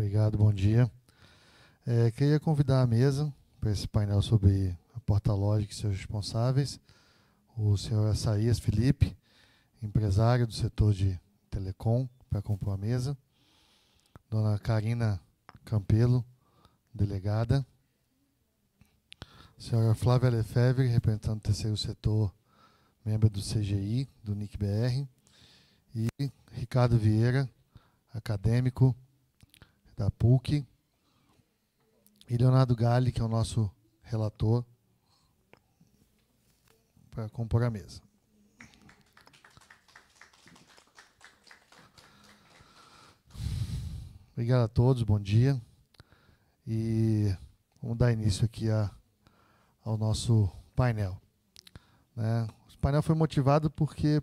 Obrigado, bom dia. Queria convidar a mesa para esse painel sobre a Portalógica e seus responsáveis, o senhor Açaías Felipe, empresário do setor de telecom, para compor a mesa, dona Karina Campelo, delegada, a senhora Flávia Lefebvre, representante do terceiro setor, membro do CGI, do NIC-BR, e Ricardo Vieira, acadêmico da PUC, e Leonardo Galli, que é o nosso relator, para compor a mesa. Obrigado a todos, bom dia. E vamos dar início aqui ao nosso painel. O painel foi motivado porque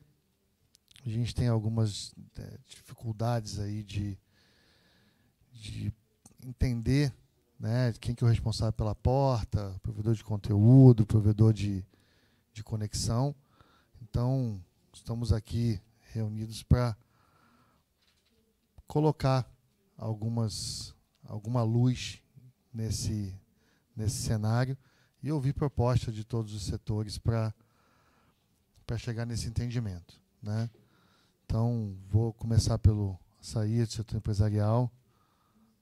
a gente tem algumas dificuldades aí de entender, quem que é o responsável pela porta, provedor de conteúdo, provedor de conexão. Então, estamos aqui reunidos para colocar alguma luz nesse cenário e ouvir propostas de todos os setores para chegar nesse entendimento. Então, vou começar pelo Açaías, do setor empresarial,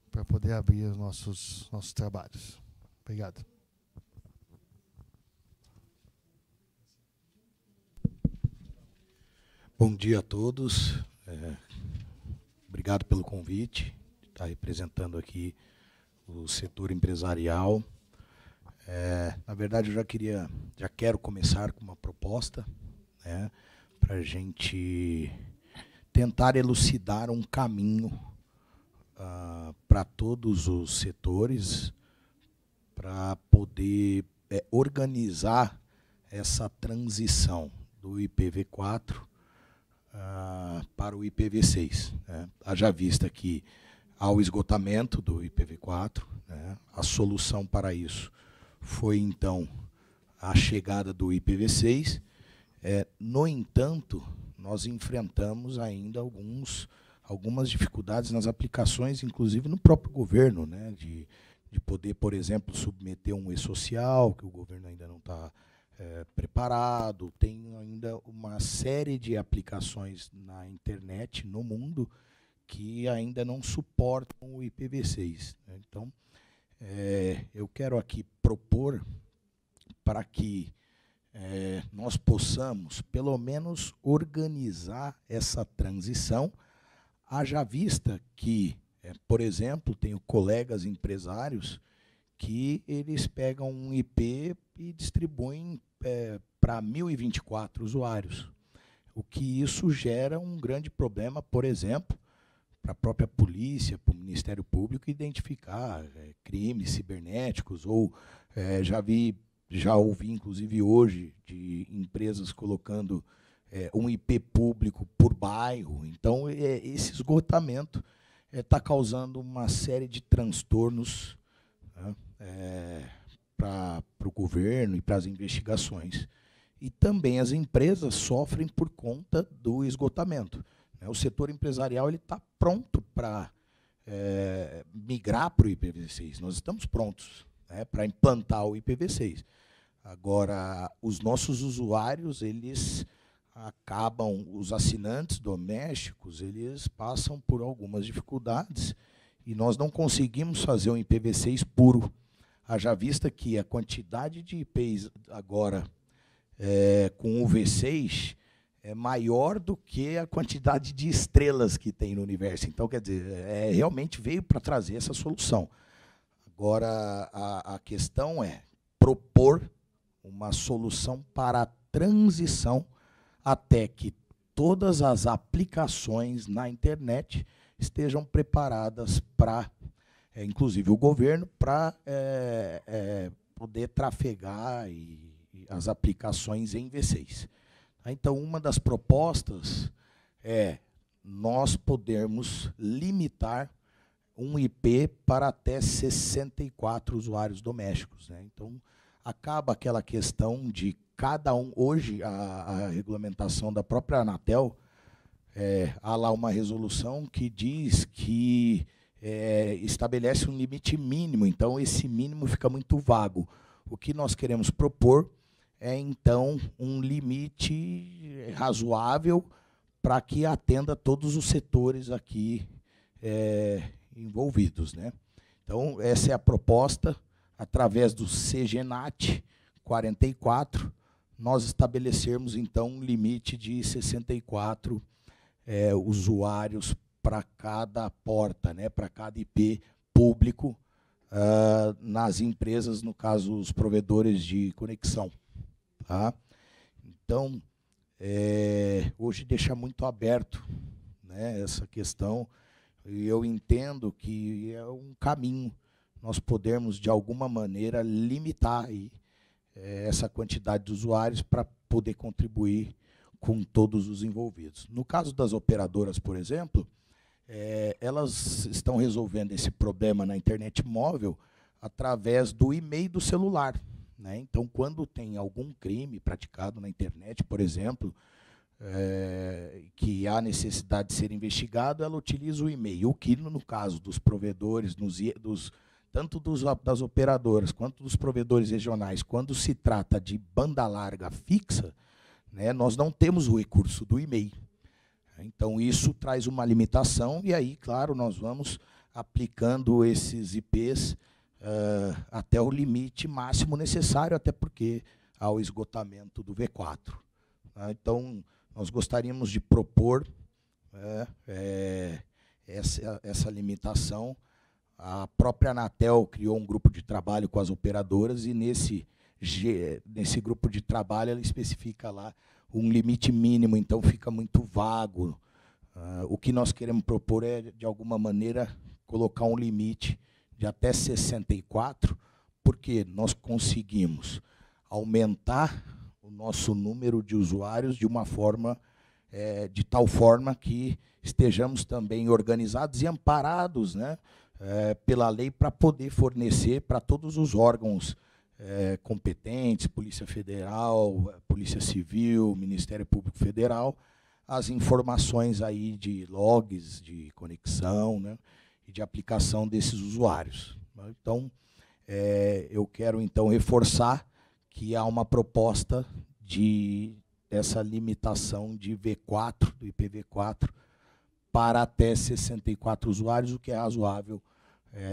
para poder abrir os nossos trabalhos. Obrigado. Bom dia a todos. Obrigado pelo convite, de estar representando aqui o setor empresarial. Na verdade, eu já quero começar com uma proposta, para a gente tentar elucidar um caminho para todos os setores, para poder organizar essa transição do IPv4 para o IPv6. Haja vista que há o esgotamento do IPv4, a solução para isso foi, então, a chegada do IPv6. No entanto, nós enfrentamos ainda algumas dificuldades nas aplicações, inclusive no próprio governo, de poder, por exemplo, submeter um e-social, que o governo ainda não está preparado. Tem ainda uma série de aplicações na internet, no mundo, que ainda não suportam o IPv6. Então, eu quero aqui propor para que nós possamos, pelo menos, organizar essa transição, haja vista que, por exemplo, tenho colegas empresários que eles pegam um IP e distribuem para 1.024 usuários, o que isso gera um grande problema, por exemplo, para a própria polícia, para o Ministério Público identificar crimes cibernéticos, ou já ouvi, inclusive hoje, de empresas colocando um IP público por bairro. Então, esse esgotamento está causando uma série de transtornos para o governo e para as investigações. E também as empresas sofrem por conta do esgotamento. O setor empresarial está pronto para migrar para o IPv6. Nós estamos prontos para implantar o IPv6. Agora, os nossos usuários, os assinantes domésticos, eles passam por algumas dificuldades e nós não conseguimos fazer um IPv6 puro. Haja vista que a quantidade de IPs agora com o V6 é maior do que a quantidade de estrelas que tem no universo. Então, quer dizer, realmente veio para trazer essa solução. Agora, a questão é propor uma solução para a transição até que todas as aplicações na internet estejam preparadas para, inclusive o governo, para poder trafegar as aplicações em V6. Então, uma das propostas é nós podermos limitar um IP para até 64 usuários domésticos. Então, acaba aquela questão de cada um. Hoje, a regulamentação da própria Anatel, há lá uma resolução que diz que estabelece um limite mínimo, então esse mínimo fica muito vago. O que nós queremos propor é, então, um limite razoável para que atenda todos os setores aqui envolvidos, né? Então, essa é a proposta. Através do CGNAT 44, nós estabelecermos, então, um limite de 64 usuários para cada porta, né, para cada IP público nas empresas, no caso, os provedores de conexão. Tá? Então, hoje deixa muito aberto, né, essa questão, e eu entendo que é um caminho nós podermos, de alguma maneira, limitar aí, essa quantidade de usuários para poder contribuir com todos os envolvidos. No caso das operadoras, por exemplo, elas estão resolvendo esse problema na internet móvel através do e-mail do celular, né? Então, quando tem algum crime praticado na internet, por exemplo, que há necessidade de ser investigado, ela utiliza o e-mail. O que, no caso dos provedores, tanto das operadoras quanto dos provedores regionais, quando se trata de banda larga fixa, né, nós não temos o recurso do e-mail. Então, isso traz uma limitação, e aí, claro, nós vamos aplicando esses IPs até o limite máximo necessário, até porque há o esgotamento do V4. Tá? Então, nós gostaríamos de propor essa limitação. A própria Anatel criou um grupo de trabalho com as operadoras, e nesse grupo de trabalho ela especifica lá um limite mínimo, então fica muito vago. O que nós queremos propor é, de alguma maneira, colocar um limite de até 64, porque nós conseguimos aumentar o nosso número de usuários de uma forma, de tal forma que estejamos também organizados e amparados, né, pela lei, para poder fornecer para todos os órgãos competentes, Polícia Federal, Polícia Civil, Ministério Público Federal, as informações aí de logs, de conexão, né, e de aplicação desses usuários. Então, eu quero, então, reforçar que há uma proposta dessa limitação de V4, do IPv4, para até 64 usuários, o que é razoável,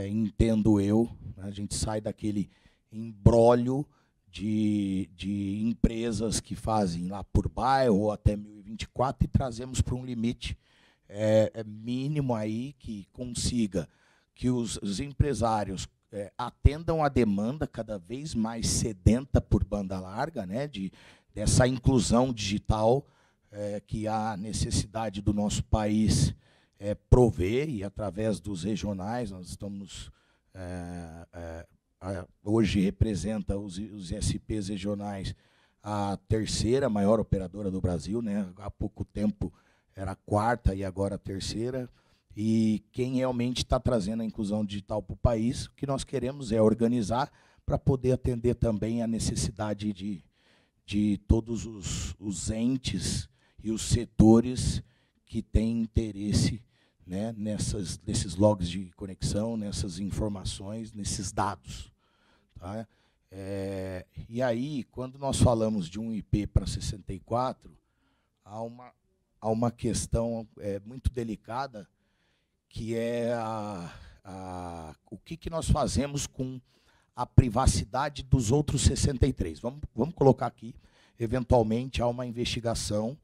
entendo eu. Né, a gente sai daquele imbróglio de empresas que fazem lá por bairro ou até 1024 e trazemos para um limite mínimo aí, que consiga que os empresários atendam a demanda cada vez mais sedenta por banda larga, né, dessa inclusão digital que há necessidade do nosso país prover, e através dos regionais nós estamos hoje representa os ISPs regionais a terceira maior operadora do Brasil, né? Há pouco tempo era a quarta e agora a terceira. E quem realmente está trazendo a inclusão digital para o país, o que nós queremos é organizar para poder atender também a necessidade de todos os entes e os setores que têm interesse, né, nesses logs de conexão, nessas informações, nesses dados. Tá? E aí, quando nós falamos de um IP para 64, há uma questão muito delicada, que é o que nós fazemos com a privacidade dos outros 63. Vamos colocar aqui, eventualmente, há uma investigação,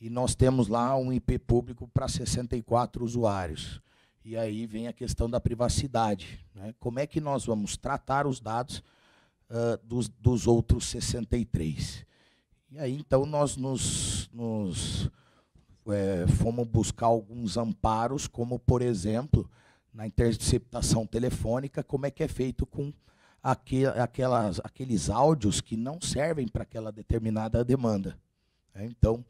e nós temos lá um IP público para 64 usuários. E aí vem a questão da privacidade, né? Como é que nós vamos tratar os dados dos outros 63? E aí, então, nós fomos buscar alguns amparos, como, por exemplo, na interceptação telefônica, como é que é feito com aqueles áudios que não servem para aquela determinada demanda. Então,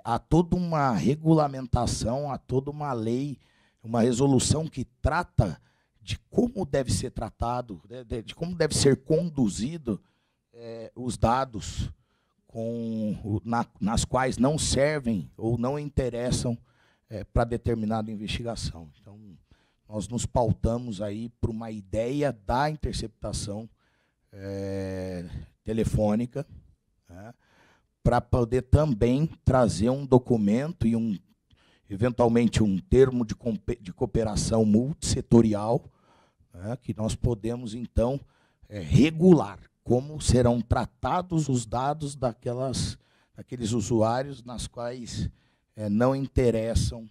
há toda uma regulamentação, há toda uma lei, uma resolução que trata de como deve ser tratado, de como deve ser conduzido os dados nas quais não servem ou não interessam para determinada investigação. Então, nós nos pautamos aí por uma ideia da interceptação telefônica, né, para poder também trazer um documento e eventualmente um termo de cooperação multissetorial, né, que nós podemos, então, regular como serão tratados os dados daqueles usuários nas quais não interessam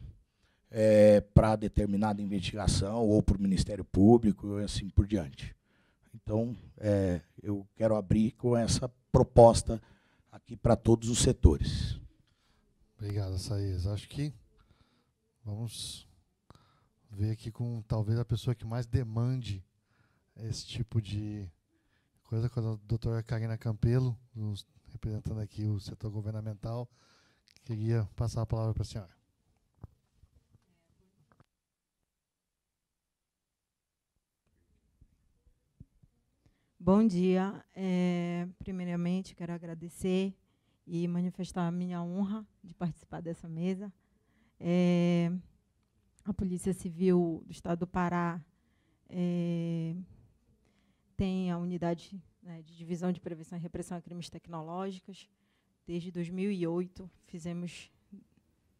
para determinada investigação ou para o Ministério Público e assim por diante. Então, eu quero abrir com essa proposta aqui para todos os setores. Obrigado, Saías. Acho que vamos ver aqui com talvez a pessoa que mais demande esse tipo de coisa, com a doutora Karina Campelo, representando aqui o setor governamental. Queria passar a palavra para a senhora. Bom dia. Primeiramente, quero agradecer e manifestar a minha honra de participar dessa mesa. A Polícia Civil do Estado do Pará tem a unidade, né, de divisão de prevenção e repressão a crimes tecnológicos. Desde 2008, fizemos,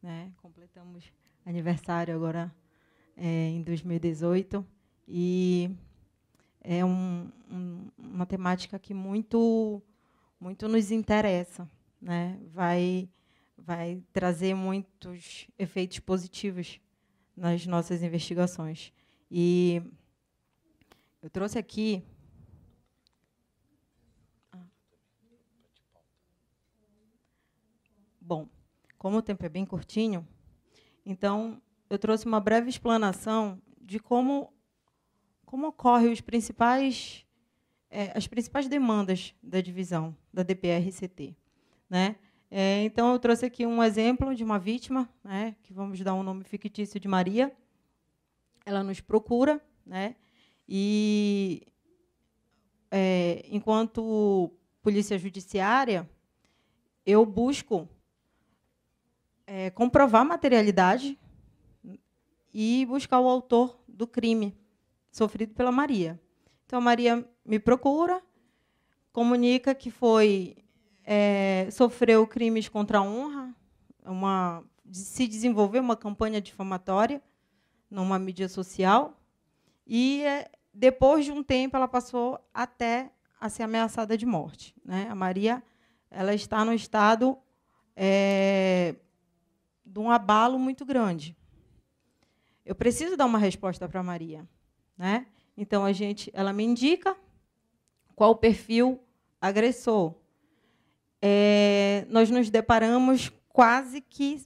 né, completamos aniversário agora em 2018, e é uma temática que muito nos interessa, né? Vai trazer muitos efeitos positivos nas nossas investigações. E eu trouxe aqui bom, como o tempo é bem curtinho, então eu trouxe uma breve explanação de como ocorrem as principais demandas da divisão da DPR-CT, né? Então, eu trouxe aqui um exemplo de uma vítima, né, que vamos dar um nome fictício de Maria. Ela nos procura, né, e, enquanto polícia judiciária, eu busco comprovar a materialidade e buscar o autor do crime sofrido pela Maria. Então, a Maria me procura, comunica que sofreu crimes contra a honra, se desenvolveu uma campanha difamatória numa mídia social, e, depois de um tempo, ela passou até a ser ameaçada de morte, né? A Maria, ela está no estado de um abalo muito grande. Eu preciso dar uma resposta para a Maria, né? Então, ela me indica qual o perfil agressor. Nós nos deparamos quase que...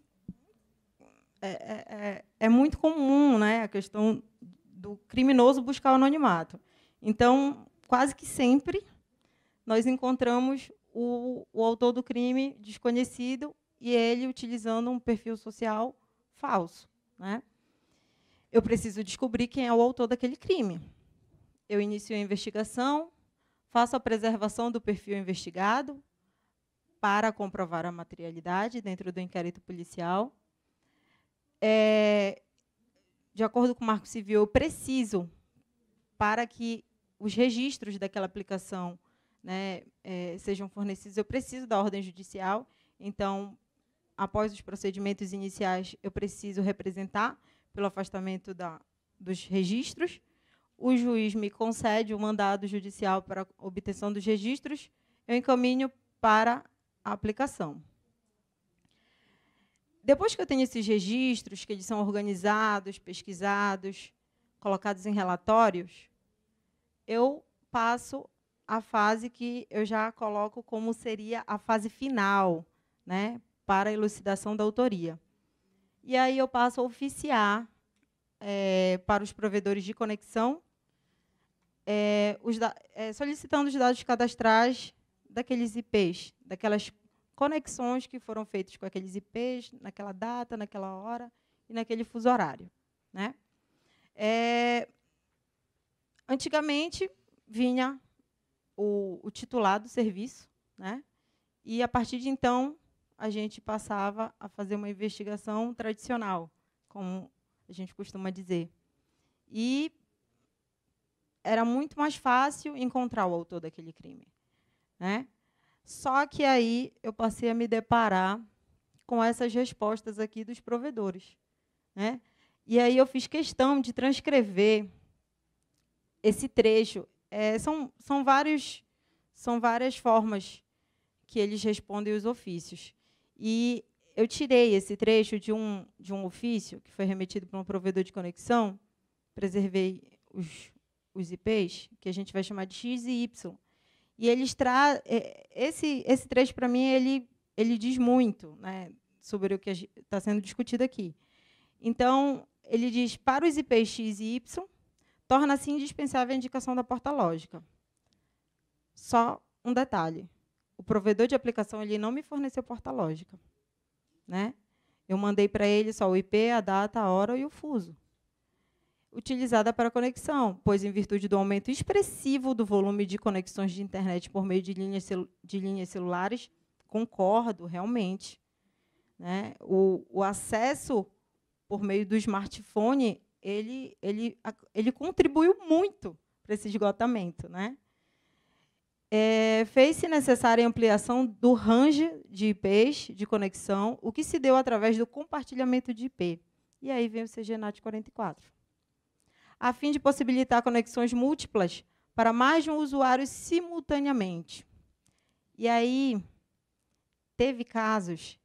É muito comum, né, a questão do criminoso buscar o anonimato. Então, quase que sempre, nós encontramos o autor do crime desconhecido e ele utilizando um perfil social falso, né? Eu preciso descobrir quem é o autor daquele crime. Eu inicio a investigação, faço a preservação do perfil investigado para comprovar a materialidade dentro do inquérito policial. De acordo com o Marco Civil, eu preciso, para que os registros daquela aplicação, né, sejam fornecidos, eu preciso da ordem judicial. Então, após os procedimentos iniciais, eu preciso representar pelo afastamento dos registros. O juiz me concede o mandado judicial para a obtenção dos registros, eu encaminho para a aplicação. Depois que eu tenho esses registros, que eles são organizados, pesquisados, colocados em relatórios, eu passo à fase que eu já coloco como seria a fase final, né, para a elucidação da autoria. E aí eu passo a oficiar para os provedores de conexão, solicitando os dados cadastrais daqueles IPs, daquelas conexões que foram feitas com aqueles IPs, naquela data, naquela hora e naquele fuso horário, né? Antigamente, vinha o titular do serviço, né? E, a partir de então, a gente passava a fazer uma investigação tradicional, como a gente costuma dizer. E era muito mais fácil encontrar o autor daquele crime, né? Só que aí eu passei a me deparar com essas respostas aqui dos provedores, né? E aí eu fiz questão de transcrever esse trecho. São várias formas que eles respondem os ofícios. E eu tirei esse trecho de um ofício que foi remetido para um provedor de conexão, preservei os IPs, que a gente vai chamar de X e Y. E eles esse trecho, para mim, ele diz muito, né, sobre o que está sendo discutido aqui. Então, ele diz, para os IPs X e Y, torna-se indispensável a indicação da porta lógica. Só um detalhe. O provedor de aplicação ele não me forneceu porta lógica, né? Eu mandei para ele só o IP, a data, a hora e o fuso. Utilizada para conexão, pois, em virtude do aumento expressivo do volume de conexões de internet por meio de linhas celulares, concordo, realmente, né? O acesso por meio do smartphone, ele contribuiu muito para esse esgotamento, né? Fez-se necessária a ampliação do range de IPs de conexão, o que se deu através do compartilhamento de IP. E aí vem o CGNAT 44. A fim de possibilitar conexões múltiplas para mais de um usuário simultaneamente. E aí, teve casos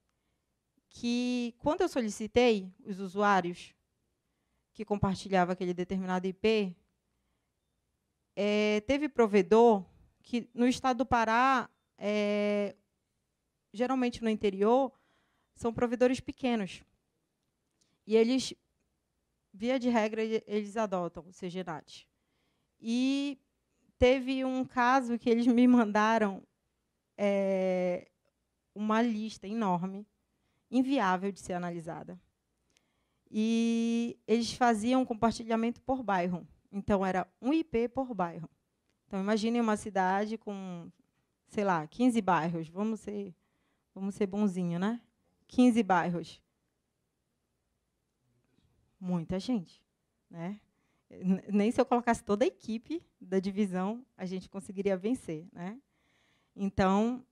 que, quando eu solicitei os usuários que compartilhavam aquele determinado IP, teve provedor que, no estado do Pará, geralmente no interior, são provedores pequenos. E eles, via de regra, eles adotam o CGNAT. E teve um caso que eles me mandaram uma lista enorme, inviável de ser analisada. E eles faziam compartilhamento por bairro. Então, era um IP por bairro. Então, imaginem uma cidade com, sei lá, 15 bairros. Vamos ser bonzinho, né? 15 bairros. Muita gente, né? Nem se eu colocasse toda a equipe da divisão, a gente conseguiria vencer, né? Então,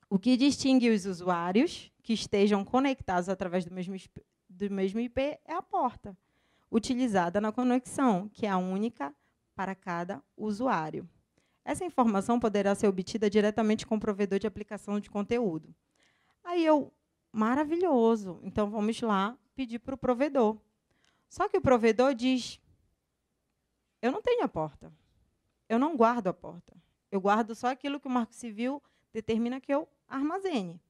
o que distingue os usuários que estejam conectados através do mesmo IP é a porta utilizada na conexão, que é a única para cada usuário. Essa informação poderá ser obtida diretamente com o provedor de aplicação de conteúdo. Aí maravilhoso, então vamos lá pedir para o provedor. Só que o provedor diz, eu não tenho a porta, eu não guardo a porta, eu guardo só aquilo que o Marco Civil determina que eu armazene.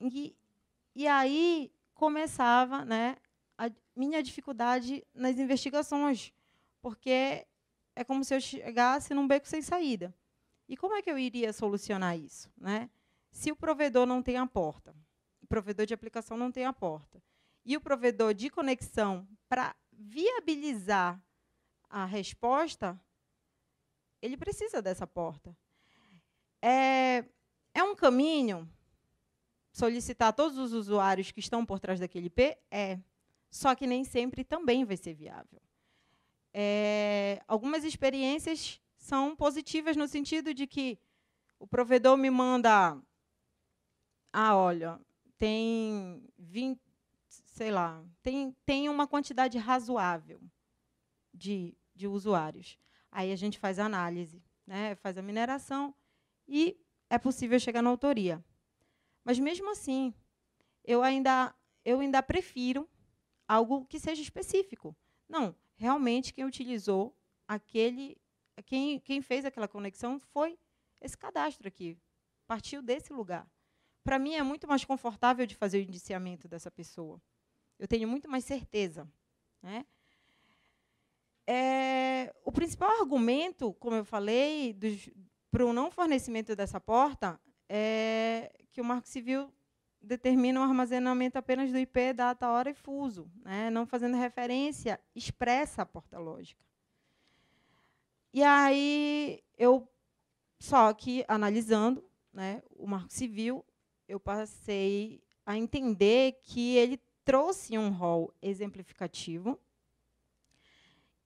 E aí começava, né, a minha dificuldade nas investigações, porque é como se eu chegasse num beco sem saída. E como é que eu iria solucionar isso, né? Se o provedor não tem a porta, o provedor de aplicação não tem a porta, e o provedor de conexão, para viabilizar a resposta, ele precisa dessa porta. É um caminho solicitar todos os usuários que estão por trás daquele IP? Só que nem sempre também vai ser viável. Algumas experiências são positivas no sentido de que o provedor me manda, olha, tem 20, sei lá, tem uma quantidade razoável de usuários. Aí a gente faz a análise, né, faz a mineração e é possível chegar na autoria. Mas, mesmo assim, eu ainda prefiro algo que seja específico. Não, realmente, quem utilizou quem fez aquela conexão foi esse cadastro aqui, partiu desse lugar. Para mim, é muito mais confortável de fazer o indiciamento dessa pessoa. Eu tenho muito mais certeza, né? O principal argumento, como eu falei, para o não fornecimento dessa porta é que o Marco Civil determina o armazenamento apenas do IP, data, hora e fuso, né, não fazendo referência expressa à porta lógica. E aí, só que, analisando, né, o Marco Civil, eu passei a entender que ele trouxe um rol exemplificativo.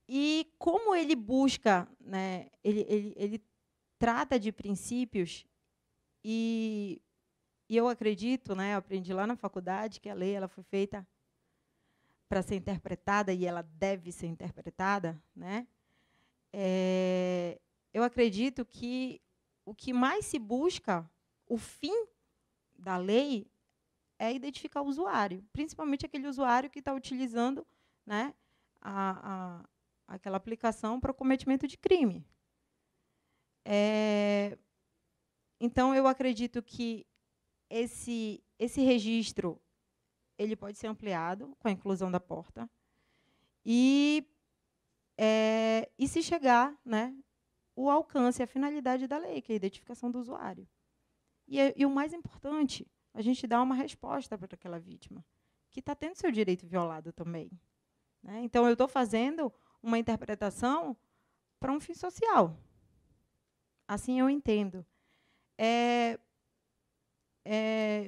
E como ele busca, né, ele trata de princípios, e eu acredito, né, eu aprendi lá na faculdade que a lei ela foi feita para ser interpretada, e ela deve ser interpretada, né? Eu acredito que o que mais se busca, o fim da lei, é identificar o usuário, principalmente aquele usuário que está utilizando, né, aquela aplicação para o cometimento de crime. Então, eu acredito que esse registro ele pode ser ampliado com a inclusão da porta. E se chegar, né, o alcance, a finalidade da lei, que é a identificação do usuário. E o mais importante, a gente dá uma resposta para aquela vítima, que está tendo seu direito violado também. Né? Então, eu estou fazendo uma interpretação para um fim social. Assim eu entendo.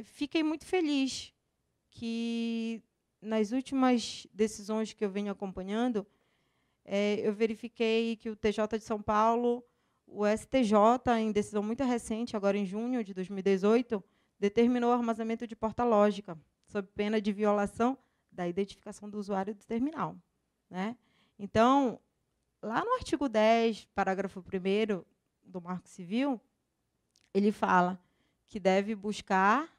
Fiquei muito feliz que, nas últimas decisões que eu venho acompanhando, eu verifiquei que o TJ de São Paulo, o STJ, em decisão muito recente, agora em junho de 2018, determinou o armazenamento de porta lógica, sob pena de violação da identificação do usuário do terminal. Né? Então, lá no artigo 10, parágrafo 1º do Marco Civil, ele fala que deve buscar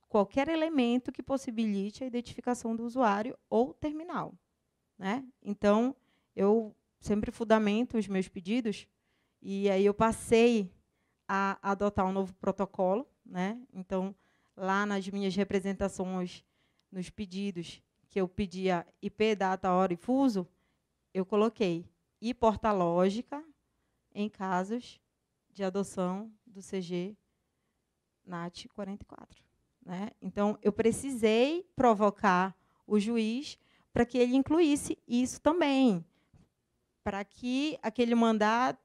qualquer elemento que possibilite a identificação do usuário ou terminal. Né? Então, eu sempre fundamento os meus pedidos, e aí eu passei a adotar um novo protocolo. Né? Então, lá nas minhas representações, nos pedidos, que eu pedia IP, data, hora e fuso, eu coloquei e porta lógica em casos de adoção do CG NAT 44. Né? Então, eu precisei provocar o juiz para que ele incluísse isso também, para que aquele mandado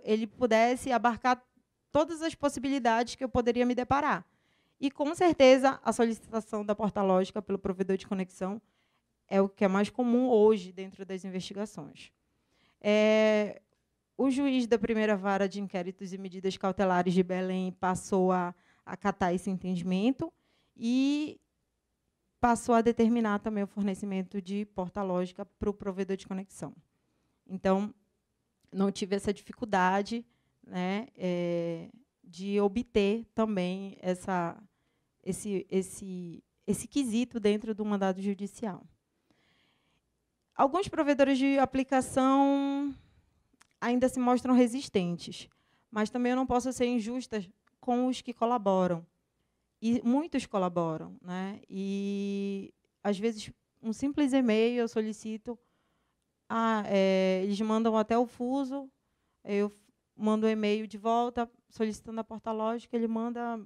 ele pudesse abarcar todas as possibilidades que eu poderia me deparar. E, com certeza, a solicitação da porta lógica pelo provedor de conexão é o que é mais comum hoje dentro das investigações. O juiz da primeira vara de inquéritos e medidas cautelares de Belém passou a acatar esse entendimento e passou a determinar também o fornecimento de porta lógica para o provedor de conexão. Então, não tive essa dificuldade, né, de obter também esse quesito dentro do mandado judicial. Alguns provedores de aplicação ainda se mostram resistentes, mas também eu não posso ser injusta com os que colaboram. E muitos colaboram. Né? E, às vezes, um simples e-mail eu solicito, eles mandam até o fuso, eu mando um e-mail de volta solicitando a porta lógica, ele manda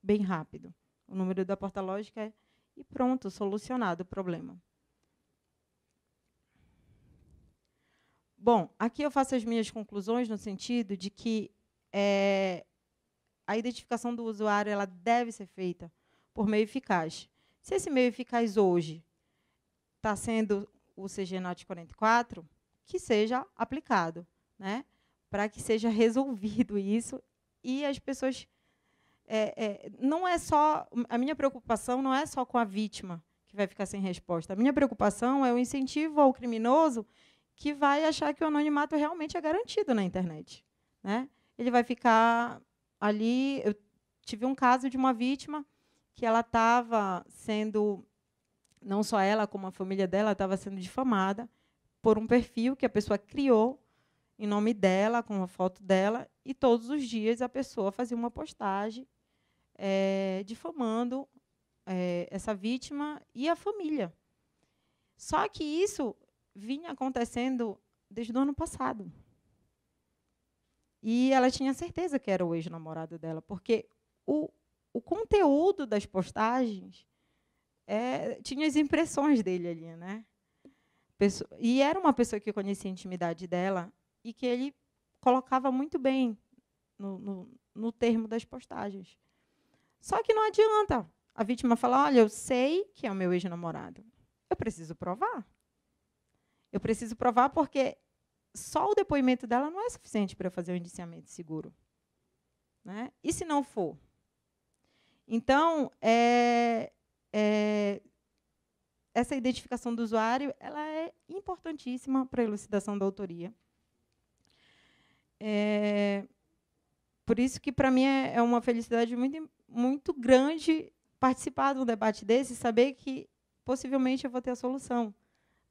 bem rápido o número da porta lógica e pronto, solucionado o problema. Bom, aqui eu faço as minhas conclusões no sentido de que a identificação do usuário ela deve ser feita por meio eficaz. Se esse meio eficaz hoje está sendo o CG NAT 44, que seja aplicado, né? Para que seja resolvido isso e as pessoas... não é só... A minha preocupação não é só com a vítima que vai ficar sem resposta. A minha preocupação é o incentivo ao criminoso que vai achar que o anonimato realmente é garantido na internet. Né? Ele vai ficar ali... Eu tive um caso de uma vítima que ela estava sendo... Não só ela, como a família dela, estava sendo difamada por um perfil que a pessoa criou em nome dela, com a foto dela, e todos os dias a pessoa fazia uma postagem difamando essa vítima e a família. Só que isso vinha acontecendo desde o ano passado. E ela tinha certeza que era o ex-namorado dela, porque o conteúdo das postagens tinha as impressões dele ali. Né? E era uma pessoa que conhecia a intimidade dela e que ele colocava muito bem no termo das postagens. Só que não adianta. a vítima fala, olha, eu sei que é o meu ex-namorado. Eu preciso provar. Eu preciso provar porque só o depoimento dela não é suficiente para eu fazer o indiciamento seguro. Né? E se não for? Então, essa identificação do usuário ela é importantíssima para a elucidação da autoria. Por isso que, para mim, é uma felicidade muito, muito grande participar de um debate desse e saber que, possivelmente, eu vou ter a solução,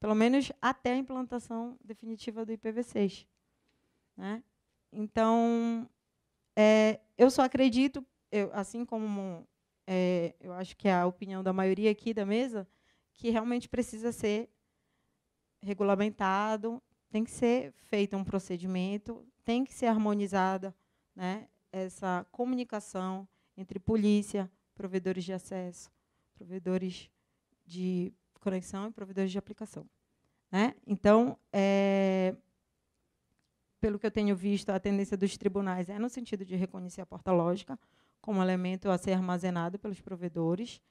pelo menos até a implantação definitiva do IPv6. Né? Então, eu só acredito, assim como eu acho que é a opinião da maioria aqui da mesa, que realmente precisa ser regulamentado, tem que ser feito um procedimento, tem que ser harmonizada, né, essa comunicação entre polícia, provedores de acesso, provedores de conexão e provedores de aplicação. Né? Então, pelo que eu tenho visto, a tendência dos tribunais é no sentido de reconhecer a porta lógica como elemento a ser armazenado pelos provedores.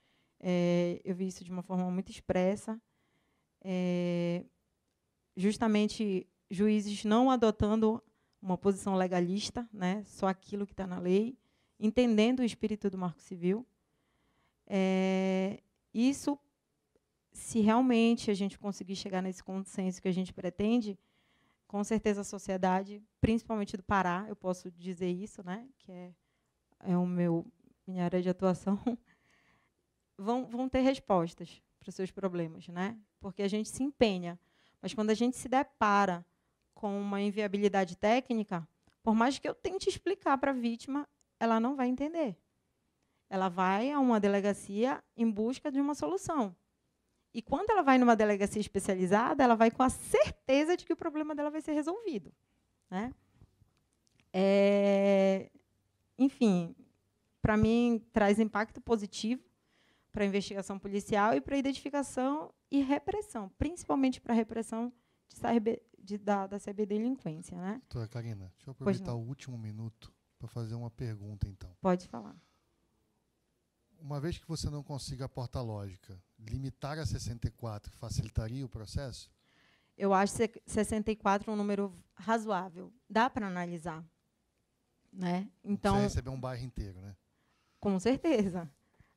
Eu vi isso de uma forma muito expressa. Justamente, juízes não adotando uma posição legalista, né, só aquilo que está na lei, entendendo o espírito do Marco Civil. Isso, se realmente a gente conseguir chegar nesse consenso que a gente pretende, com certeza a sociedade, principalmente do Pará, eu posso dizer isso, né, que é minha área de atuação, vão ter respostas para os seus problemas, né? Porque a gente se empenha. Mas, quando a gente se depara com uma inviabilidade técnica, por mais que eu tente explicar para a vítima, ela não vai entender. Ela vai a uma delegacia em busca de uma solução. E, quando ela vai numa delegacia especializada, ela vai com a certeza de que o problema dela vai ser resolvido. Né? Enfim, para mim, traz impacto positivo para a investigação policial e para a identificação e repressão, principalmente para a repressão da cyberdelinquência. Né? Doutora Karina, deixa eu aproveitar o último minuto para fazer uma pergunta, então. Pode falar. Uma vez que você não consiga a porta lógica, limitar a 64 facilitaria o processo? Eu acho 64 um número razoável. Dá para analisar. Né? Então, você receber um bairro inteiro, né? Com certeza.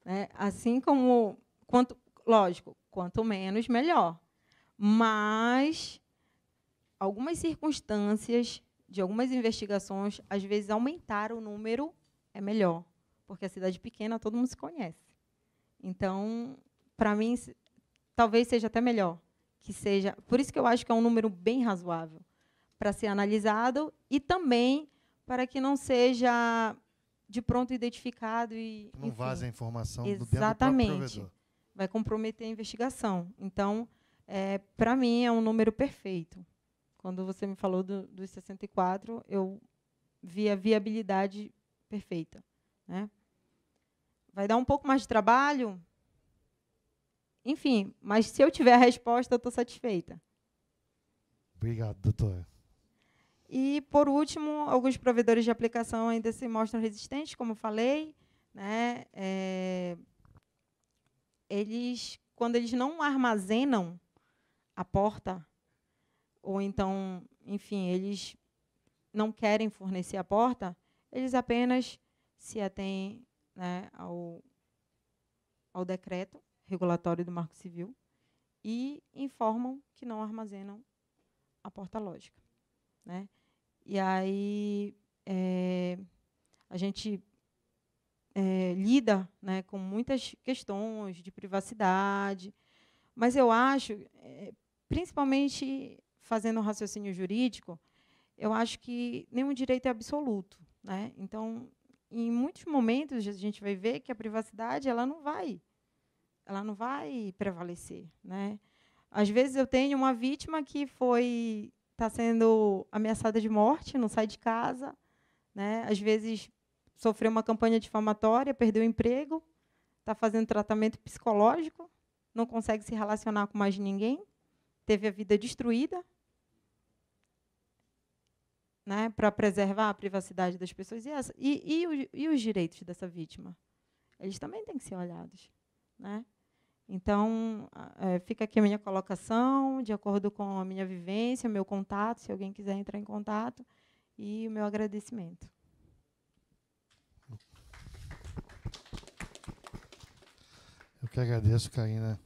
Né? Assim como, lógico, quanto menos, melhor. Mas algumas circunstâncias de algumas investigações, às vezes, aumentar o número é melhor, porque a cidade pequena todo mundo se conhece. Então, para mim, talvez seja até melhor que seja. Por isso que eu acho que é um número bem razoável para ser analisado e também para que não seja de pronto identificado e não vaza a informação exatamente, do dentro do próprio provedor. Vai comprometer a investigação. Então, para mim, é um número perfeito. Quando você me falou dos 64, eu vi a viabilidade perfeita. Né? Vai dar um pouco mais de trabalho? Enfim, mas se eu tiver a resposta, eu estou satisfeita. Obrigado, doutora. E, por último, alguns provedores de aplicação ainda se mostram resistentes, como eu falei. Né? Quando eles não armazenam a porta, ou então, enfim, eles não querem fornecer a porta, eles apenas se atêm, né, ao decreto regulatório do Marco Civil e informam que não armazenam a porta lógica. Né? E aí a gente lida, né, com muitas questões de privacidade, mas eu acho, principalmente fazendo um raciocínio jurídico, eu acho que nenhum direito é absoluto. Né? Então, em muitos momentos, a gente vai ver que a privacidade ela não vai prevalecer. Né? Às vezes, eu tenho uma vítima que está sendo ameaçada de morte, não sai de casa. Né? Às vezes, sofreu uma campanha difamatória, perdeu o emprego, está fazendo tratamento psicológico, não consegue se relacionar com mais ninguém, teve a vida destruída, né, para preservar a privacidade das pessoas. E os direitos dessa vítima? eles também têm que ser olhados, né? Então, fica aqui a minha colocação, de acordo com a minha vivência, meu contato, se alguém quiser entrar em contato, e o meu agradecimento. Eu que agradeço, Karina,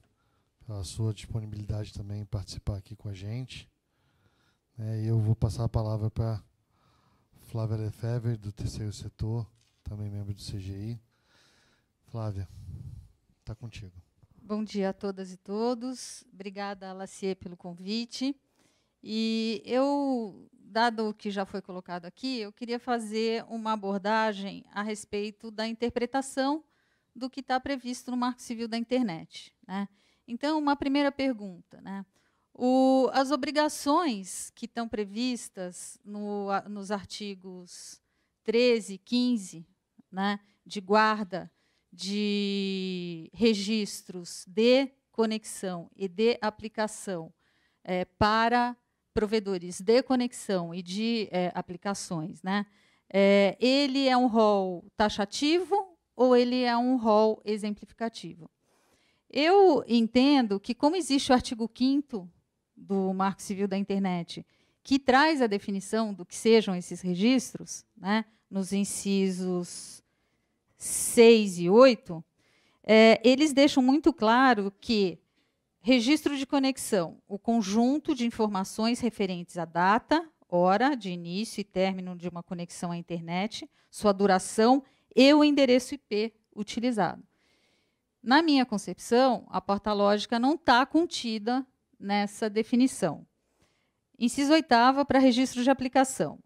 pela sua disponibilidade também em participar aqui com a gente. E eu vou passar a palavra para Flávia Lefebvre, do terceiro setor, também membro do CGI. Flávia, está contigo. Bom dia a todas e todos. Obrigada, Lacier, pelo convite. E eu, dado o que já foi colocado aqui, eu queria fazer uma abordagem a respeito da interpretação do que está previsto no Marco Civil da Internet, né? Então, uma primeira pergunta, né? As obrigações que estão previstas nos artigos 13 e 15, né, de guarda de registros de conexão e de aplicação para provedores de conexão e de aplicações, né? Ele é um rol taxativo ou ele é um rol exemplificativo? Eu entendo que, como existe o artigo 5º do Marco Civil da Internet, que traz a definição do que sejam esses registros, né, nos incisos 6 e 8, eles deixam muito claro que registro de conexão, o conjunto de informações referentes à data, hora de início e término de uma conexão à internet, sua duração e o endereço IP utilizado. Na minha concepção, a porta-lógica não está contida nessa definição. Inciso 8º, para registro de aplicação.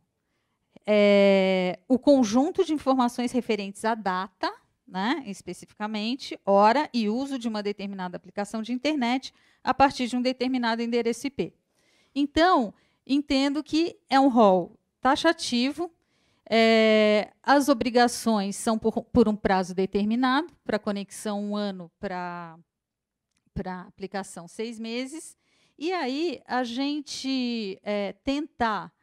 O conjunto de informações referentes à data, né, especificamente, hora e uso de uma determinada aplicação de internet a partir de um determinado endereço IP. Então, entendo que é um rol taxativo. As obrigações são por um prazo determinado, para conexão 1 ano, para aplicação 6 meses. E aí a gente tentar,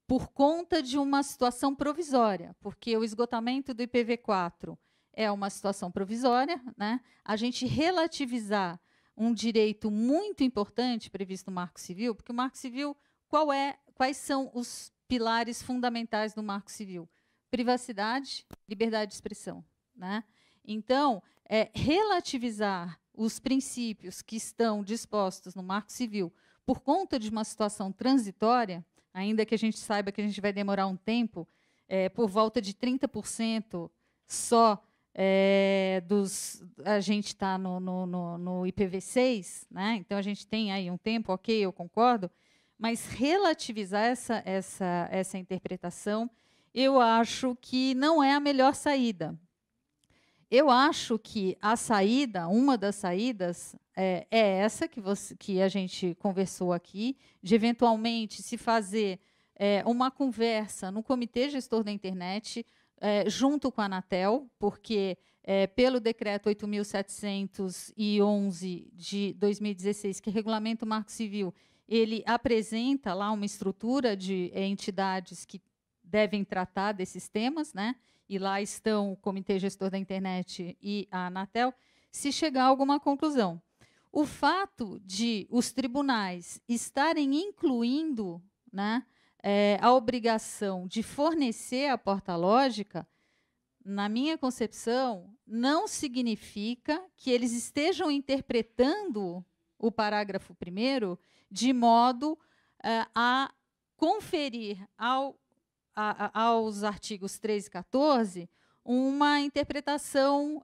por conta de uma situação provisória, porque o esgotamento do IPv4 é uma situação provisória, né, a gente relativizar um direito muito importante previsto no Marco Civil, porque o Marco Civil, quais são os pilares fundamentais do Marco Civil? Privacidade, liberdade de expressão, né? Então, relativizar os princípios que estão dispostos no Marco Civil por conta de uma situação transitória, ainda que a gente saiba que a gente vai demorar um tempo, por volta de 30% só a gente está no IPv6, né? Então a gente tem aí um tempo, ok, eu concordo, mas relativizar essa interpretação, eu acho que não é a melhor saída. Eu acho que a saída, uma das saídas, é essa que a gente conversou aqui, de eventualmente se fazer uma conversa no Comitê Gestor da Internet, junto com a Anatel, porque pelo decreto 8.711 de 2016, que regulamenta o Marco Civil, ele apresenta lá uma estrutura de entidades que devem tratar desses temas, né? E lá estão o Comitê Gestor da Internet e a Anatel, se chegar a alguma conclusão. O fato de os tribunais estarem incluindo, né, a obrigação de fornecer a porta-lógica, na minha concepção, não significa que eles estejam interpretando o parágrafo 1º de modo a conferir aos artigos 13 e 14 uma interpretação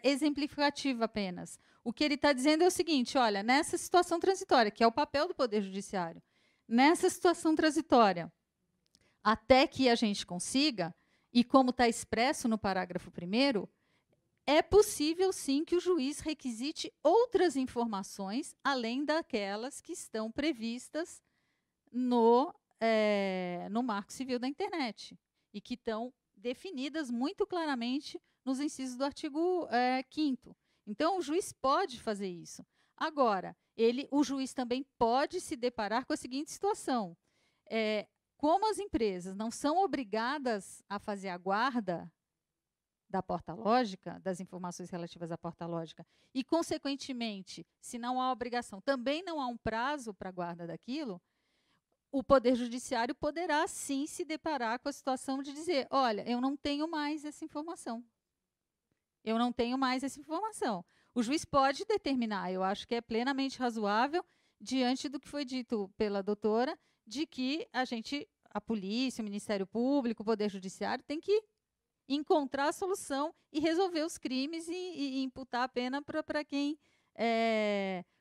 exemplificativa apenas. O que ele está dizendo é o seguinte: olha, nessa situação transitória, que é o papel do Poder Judiciário, nessa situação transitória, até que a gente consiga, e como está expresso no parágrafo 1º, é possível, sim, que o juiz requisite outras informações, além daquelas que estão previstas no Marco Civil da Internet, e que estão definidas muito claramente nos incisos do artigo 5º. Então, o juiz pode fazer isso. Agora, o juiz também pode se deparar com a seguinte situação. Como as empresas não são obrigadas a fazer a guarda da porta lógica, das informações relativas à porta lógica, e, consequentemente, se não há obrigação, também não há um prazo para a guarda daquilo, o Poder Judiciário poderá, sim, se deparar com a situação de dizer, olha, eu não tenho mais essa informação. Eu não tenho mais essa informação. O juiz pode determinar, eu acho que é plenamente razoável, diante do que foi dito pela doutora, de que a polícia, o Ministério Público, o Poder Judiciário tem que encontrar a solução e resolver os crimes e imputar a pena para quem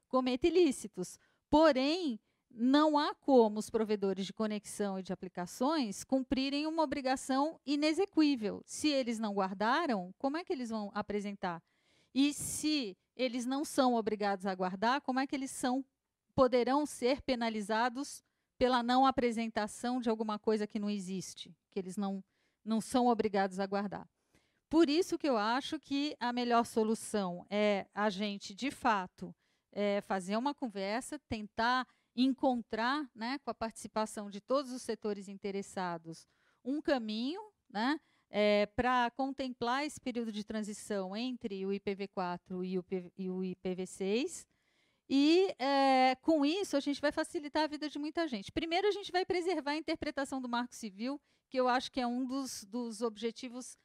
comete ilícitos. Porém, não há como os provedores de conexão e de aplicações cumprirem uma obrigação inexequível. Se eles não guardaram, como é que eles vão apresentar? E se eles não são obrigados a guardar, como é que eles poderão ser penalizados pela não apresentação de alguma coisa que não existe, que eles não são obrigados a guardar? Por isso que eu acho que a melhor solução é a gente, de fato, fazer uma conversa, tentar encontrar, né, com a participação de todos os setores interessados, um caminho, né, para contemplar esse período de transição entre o IPv4 e o IPv6. E, com isso, a gente vai facilitar a vida de muita gente. Primeiro, a gente vai preservar a interpretação do Marco Civil, que eu acho que é um dos objetivos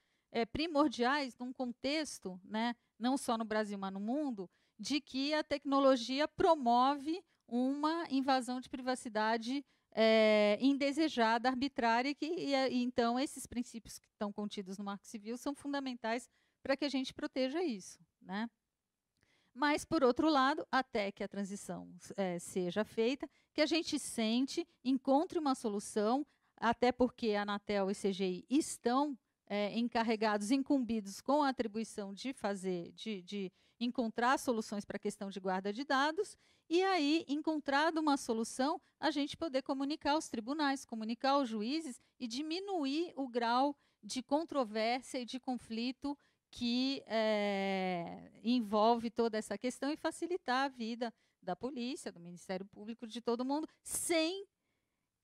primordiais num contexto, né, não só no Brasil, mas no mundo, de que a tecnologia promove uma invasão de privacidade indesejada, arbitrária, e então esses princípios que estão contidos no Marco Civil são fundamentais para que a gente proteja isso, né? Mas, por outro lado, até que a transição seja feita, que a gente encontre uma solução, até porque a Anatel e CGI estão encarregados, incumbidos com a atribuição de encontrar soluções para a questão de guarda de dados, e aí, encontrada uma solução, a gente poder comunicar aos tribunais, comunicar aos juízes e diminuir o grau de controvérsia e de conflito que envolve toda essa questão e facilitar a vida da polícia, do Ministério Público, de todo mundo, sem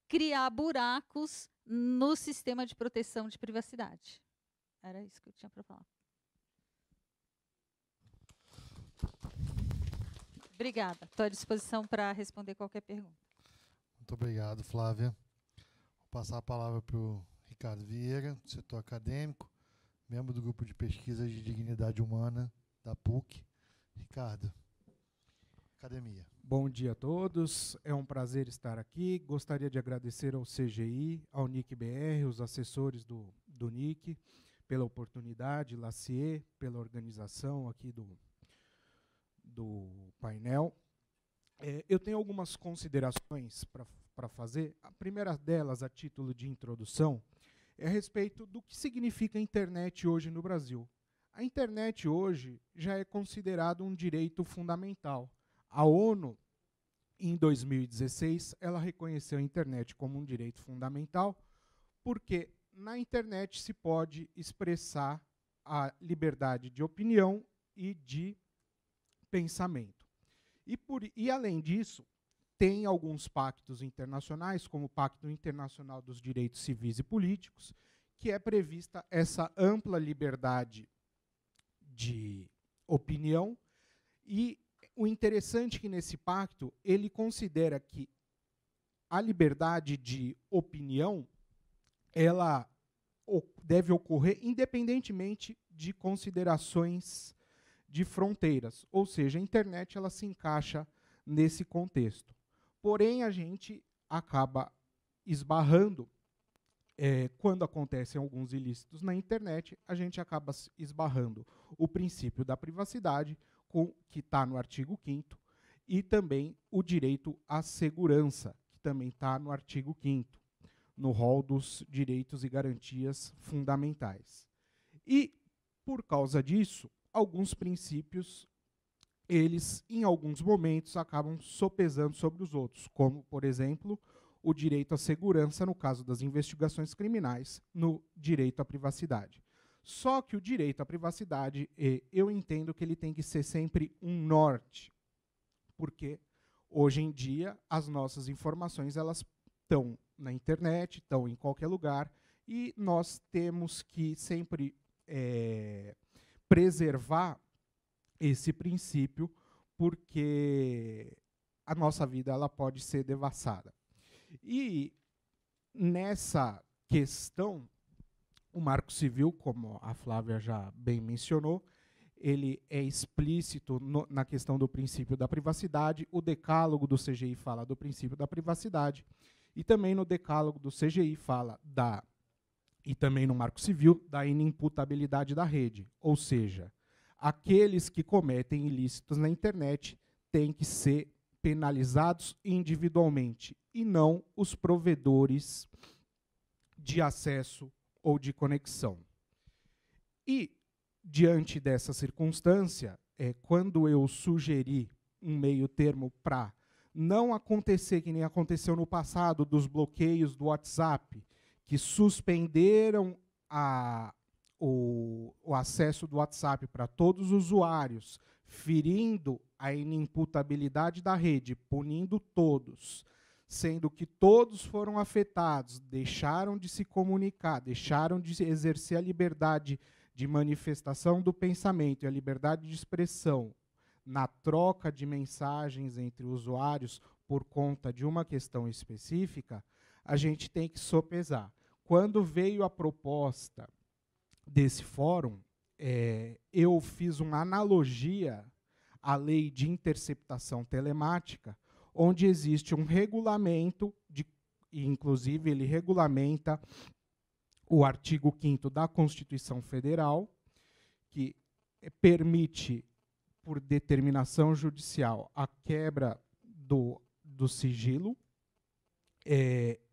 criar buracos no sistema de proteção de privacidade. Era isso que eu tinha para falar. Obrigada. Estou à disposição para responder qualquer pergunta. Muito obrigado, Flávia. Vou passar a palavra para o Ricardo Vieira, do setor acadêmico, membro do Grupo de Pesquisa de Dignidade Humana da PUC. Ricardo, academia. Bom dia a todos, é um prazer estar aqui. Gostaria de agradecer ao CGI, ao NIC-BR, os assessores do NIC, pela oportunidade, Lacier, pela organização aqui do painel. Eu tenho algumas considerações para fazer. A primeira delas, a título de introdução, é a respeito do que significa a internet hoje no Brasil. A internet hoje já é considerado um direito fundamental. A ONU, em 2016, ela reconheceu a internet como um direito fundamental, porque na internet se pode expressar a liberdade de opinião e de pensamento. E além disso, tem alguns pactos internacionais, como o Pacto Internacional dos Direitos Civis e Políticos, que é prevista essa ampla liberdade de opinião. E o interessante é que nesse pacto ele considera que a liberdade de opinião ela deve ocorrer independentemente de considerações de fronteiras, ou seja, a internet ela se encaixa nesse contexto. Porém, a gente acaba esbarrando, quando acontecem alguns ilícitos na internet, a gente acaba esbarrando o princípio da privacidade, que está no artigo 5º, e também o direito à segurança, que também está no artigo 5º, no rol dos direitos e garantias fundamentais. E, por causa disso, alguns princípios, eles, em alguns momentos, acabam sopesando sobre os outros, como, por exemplo, o direito à segurança, no caso das investigações criminais, no direito à privacidade. Só que o direito à privacidade, eu entendo que ele tem que ser sempre um norte, porque, hoje em dia, as nossas informações elas estão na internet, estão em qualquer lugar, e nós temos que sempre preservar esse princípio, porque a nossa vida ela pode ser devassada. E nessa questão, o Marco Civil, como a Flávia já bem mencionou, ele é explícito na questão do princípio da privacidade. O decálogo do CGI fala do princípio da privacidade, e também no decálogo do CGI fala e também no Marco Civil, da inimputabilidade da rede. Ou seja, aqueles que cometem ilícitos na internet têm que ser penalizados individualmente, e não os provedores de acesso ou de conexão. E, diante dessa circunstância, quando eu sugeri um meio termo para não acontecer que nem aconteceu no passado, dos bloqueios do WhatsApp, que suspenderam o acesso do WhatsApp para todos os usuários, ferindo a inimputabilidade da rede, punindo todos, sendo que todos foram afetados, deixaram de se comunicar, deixaram de exercer a liberdade de manifestação do pensamento e a liberdade de expressão na troca de mensagens entre usuários por conta de uma questão específica, a gente tem que sopesar. Quando veio a proposta desse fórum, eu fiz uma analogia à lei de interceptação telemática, onde existe um regulamento, e inclusive ele regulamenta o artigo 5º da Constituição Federal, que permite, por determinação judicial, a quebra do sigilo.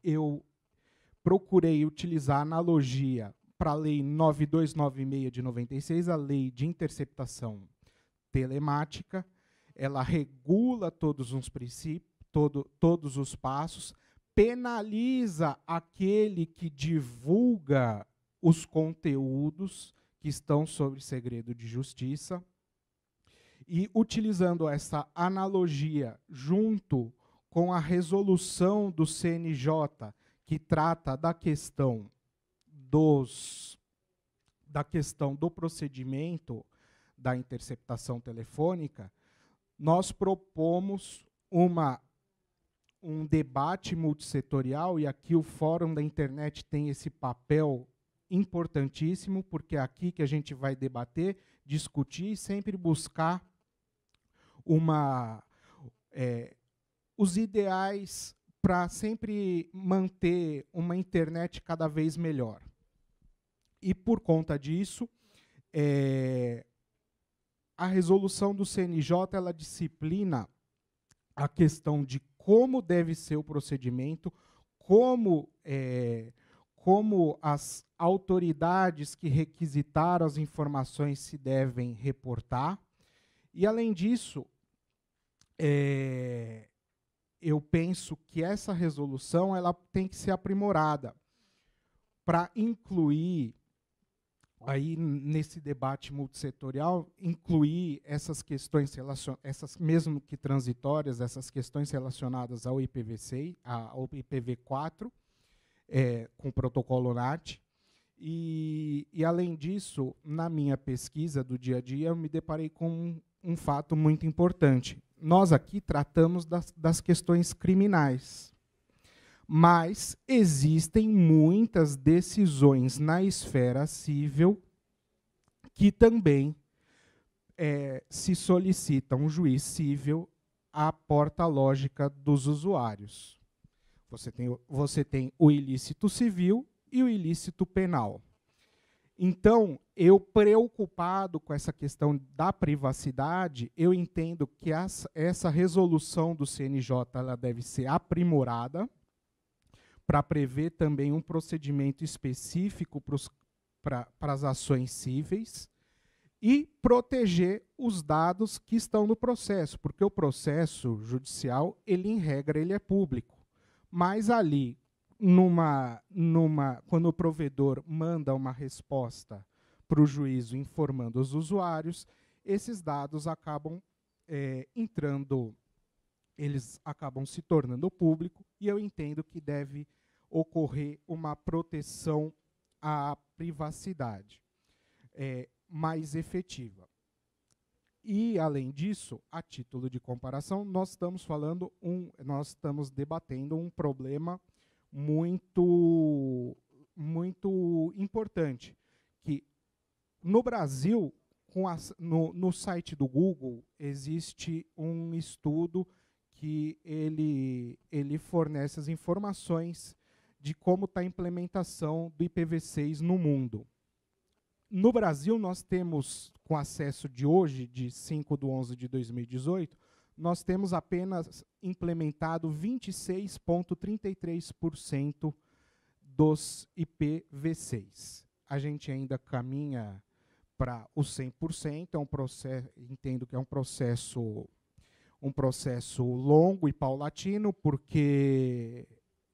Eu procurei utilizar a analogia para a Lei 9296 de 96, a Lei de Interceptação Telemática. Ela regula todos os princípios, todos os passos, penaliza aquele que divulga os conteúdos que estão sob segredo de justiça. E, utilizando essa analogia junto com a resolução do CNJ, que trata da questão do procedimento da interceptação telefônica, nós propomos um debate multissetorial, e aqui o Fórum da Internet tem esse papel importantíssimo, porque é aqui que a gente vai debater, discutir e sempre buscar os ideais para sempre manter uma internet cada vez melhor. E, por conta disso, a resolução do CNJ ela disciplina a questão de como deve ser o procedimento, como as autoridades que requisitaram as informações se devem reportar. E, além disso, eu penso que essa resolução ela tem que ser aprimorada para incluir, aí nesse debate multissetorial, incluir essas questões, essas mesmo que transitórias, essas questões relacionadas ao IPv6, ao IPv4, com o protocolo NAT. E, além disso, na minha pesquisa do dia a dia, eu me deparei com um fato muito importante. Nós aqui tratamos das questões criminais, mas existem muitas decisões na esfera civil que também se solicita um juiz civil à porta lógica dos usuários. Você tem o ilícito civil e o ilícito penal. Então, eu, preocupado com essa questão da privacidade, eu entendo que essa resolução do CNJ ela deve ser aprimorada para prever também um procedimento específico para as ações cíveis e proteger os dados que estão no processo, porque o processo judicial, em regra, ele é público. Mas ali, quando o provedor manda uma resposta para o juízo informando os usuários, esses dados acabam eles acabam se tornando público, e eu entendo que deve ocorrer uma proteção à privacidade. mais efetiva. E, além disso, a título de comparação, nós estamos debatendo um problema muito importante, que no Brasil, no site do Google, existe um estudo que ele fornece as informações de como está a implementação do IPv6 no mundo. No Brasil, nós temos, com acesso de hoje, de 5/11/2018, nós temos apenas implementado 26,33% dos IPv6. A gente ainda caminha para os 100%, entendo que é um processo longo e paulatino, porque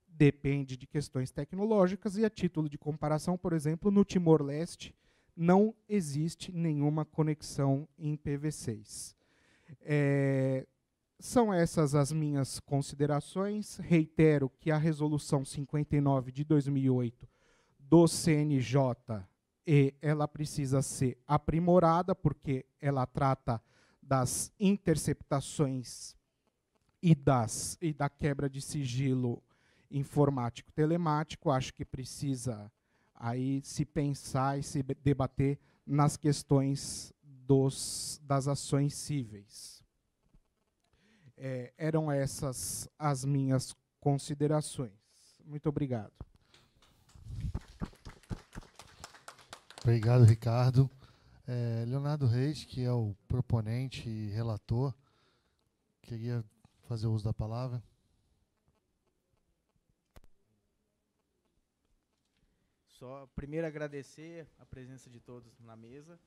depende de questões tecnológicas, e a título de comparação, por exemplo, no Timor-Leste não existe nenhuma conexão em IPv6. São essas as minhas considerações. Reitero que a Resolução 59 de 2008 do CNJ, ela precisa ser aprimorada, porque ela trata das interceptações e da quebra de sigilo informático telemático. Acho que precisa aí se pensar e se debater nas questões das ações cíveis. Eram essas as minhas considerações. Muito obrigado. Obrigado, Ricardo. Leonardo Reis, que é o proponente e relator, queria fazer uso da palavra. Só primeiro agradecer a presença de todos na mesa,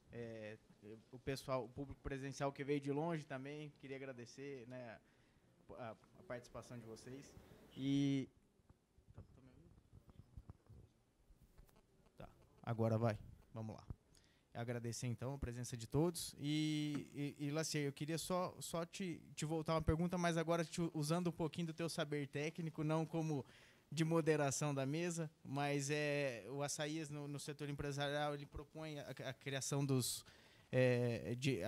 o público presencial que veio de longe também, queria agradecer, né, a participação de vocês. E tá, agora vai, vamos lá. Agradecer então a presença de todos e Lacier, eu queria só te voltar uma pergunta, mas agora usando um pouquinho do teu saber técnico, não como de moderação da mesa, mas o Açaías no setor empresarial ele propõe a criação dos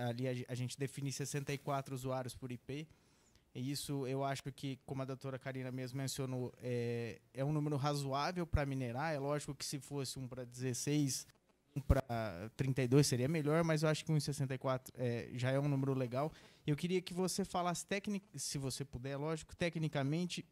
ali a gente define 64 usuários por IP, e isso eu acho que, como a doutora Karina mesmo mencionou, é um número razoável para minerar. É lógico que se fosse um para 16, um para 32 seria melhor, mas eu acho que 1,64 já é um número legal. Eu queria que você falasse, se você puder, lógico, tecnicamente,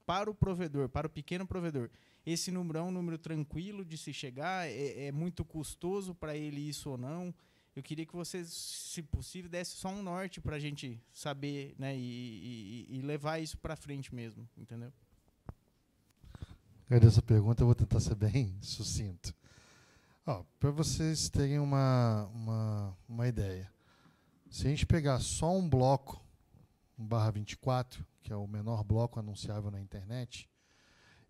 para o provedor, para o pequeno provedor, esse número é um número tranquilo de se chegar? É muito custoso para ele isso ou não? Eu queria que você, se possível, desse só um norte para a gente saber, né, e levar isso para frente mesmo, entendeu? Agradeço a pergunta, eu vou tentar ser bem sucinto. Para vocês terem uma ideia, se a gente pegar só um bloco, 1/24, que é o menor bloco anunciável na internet,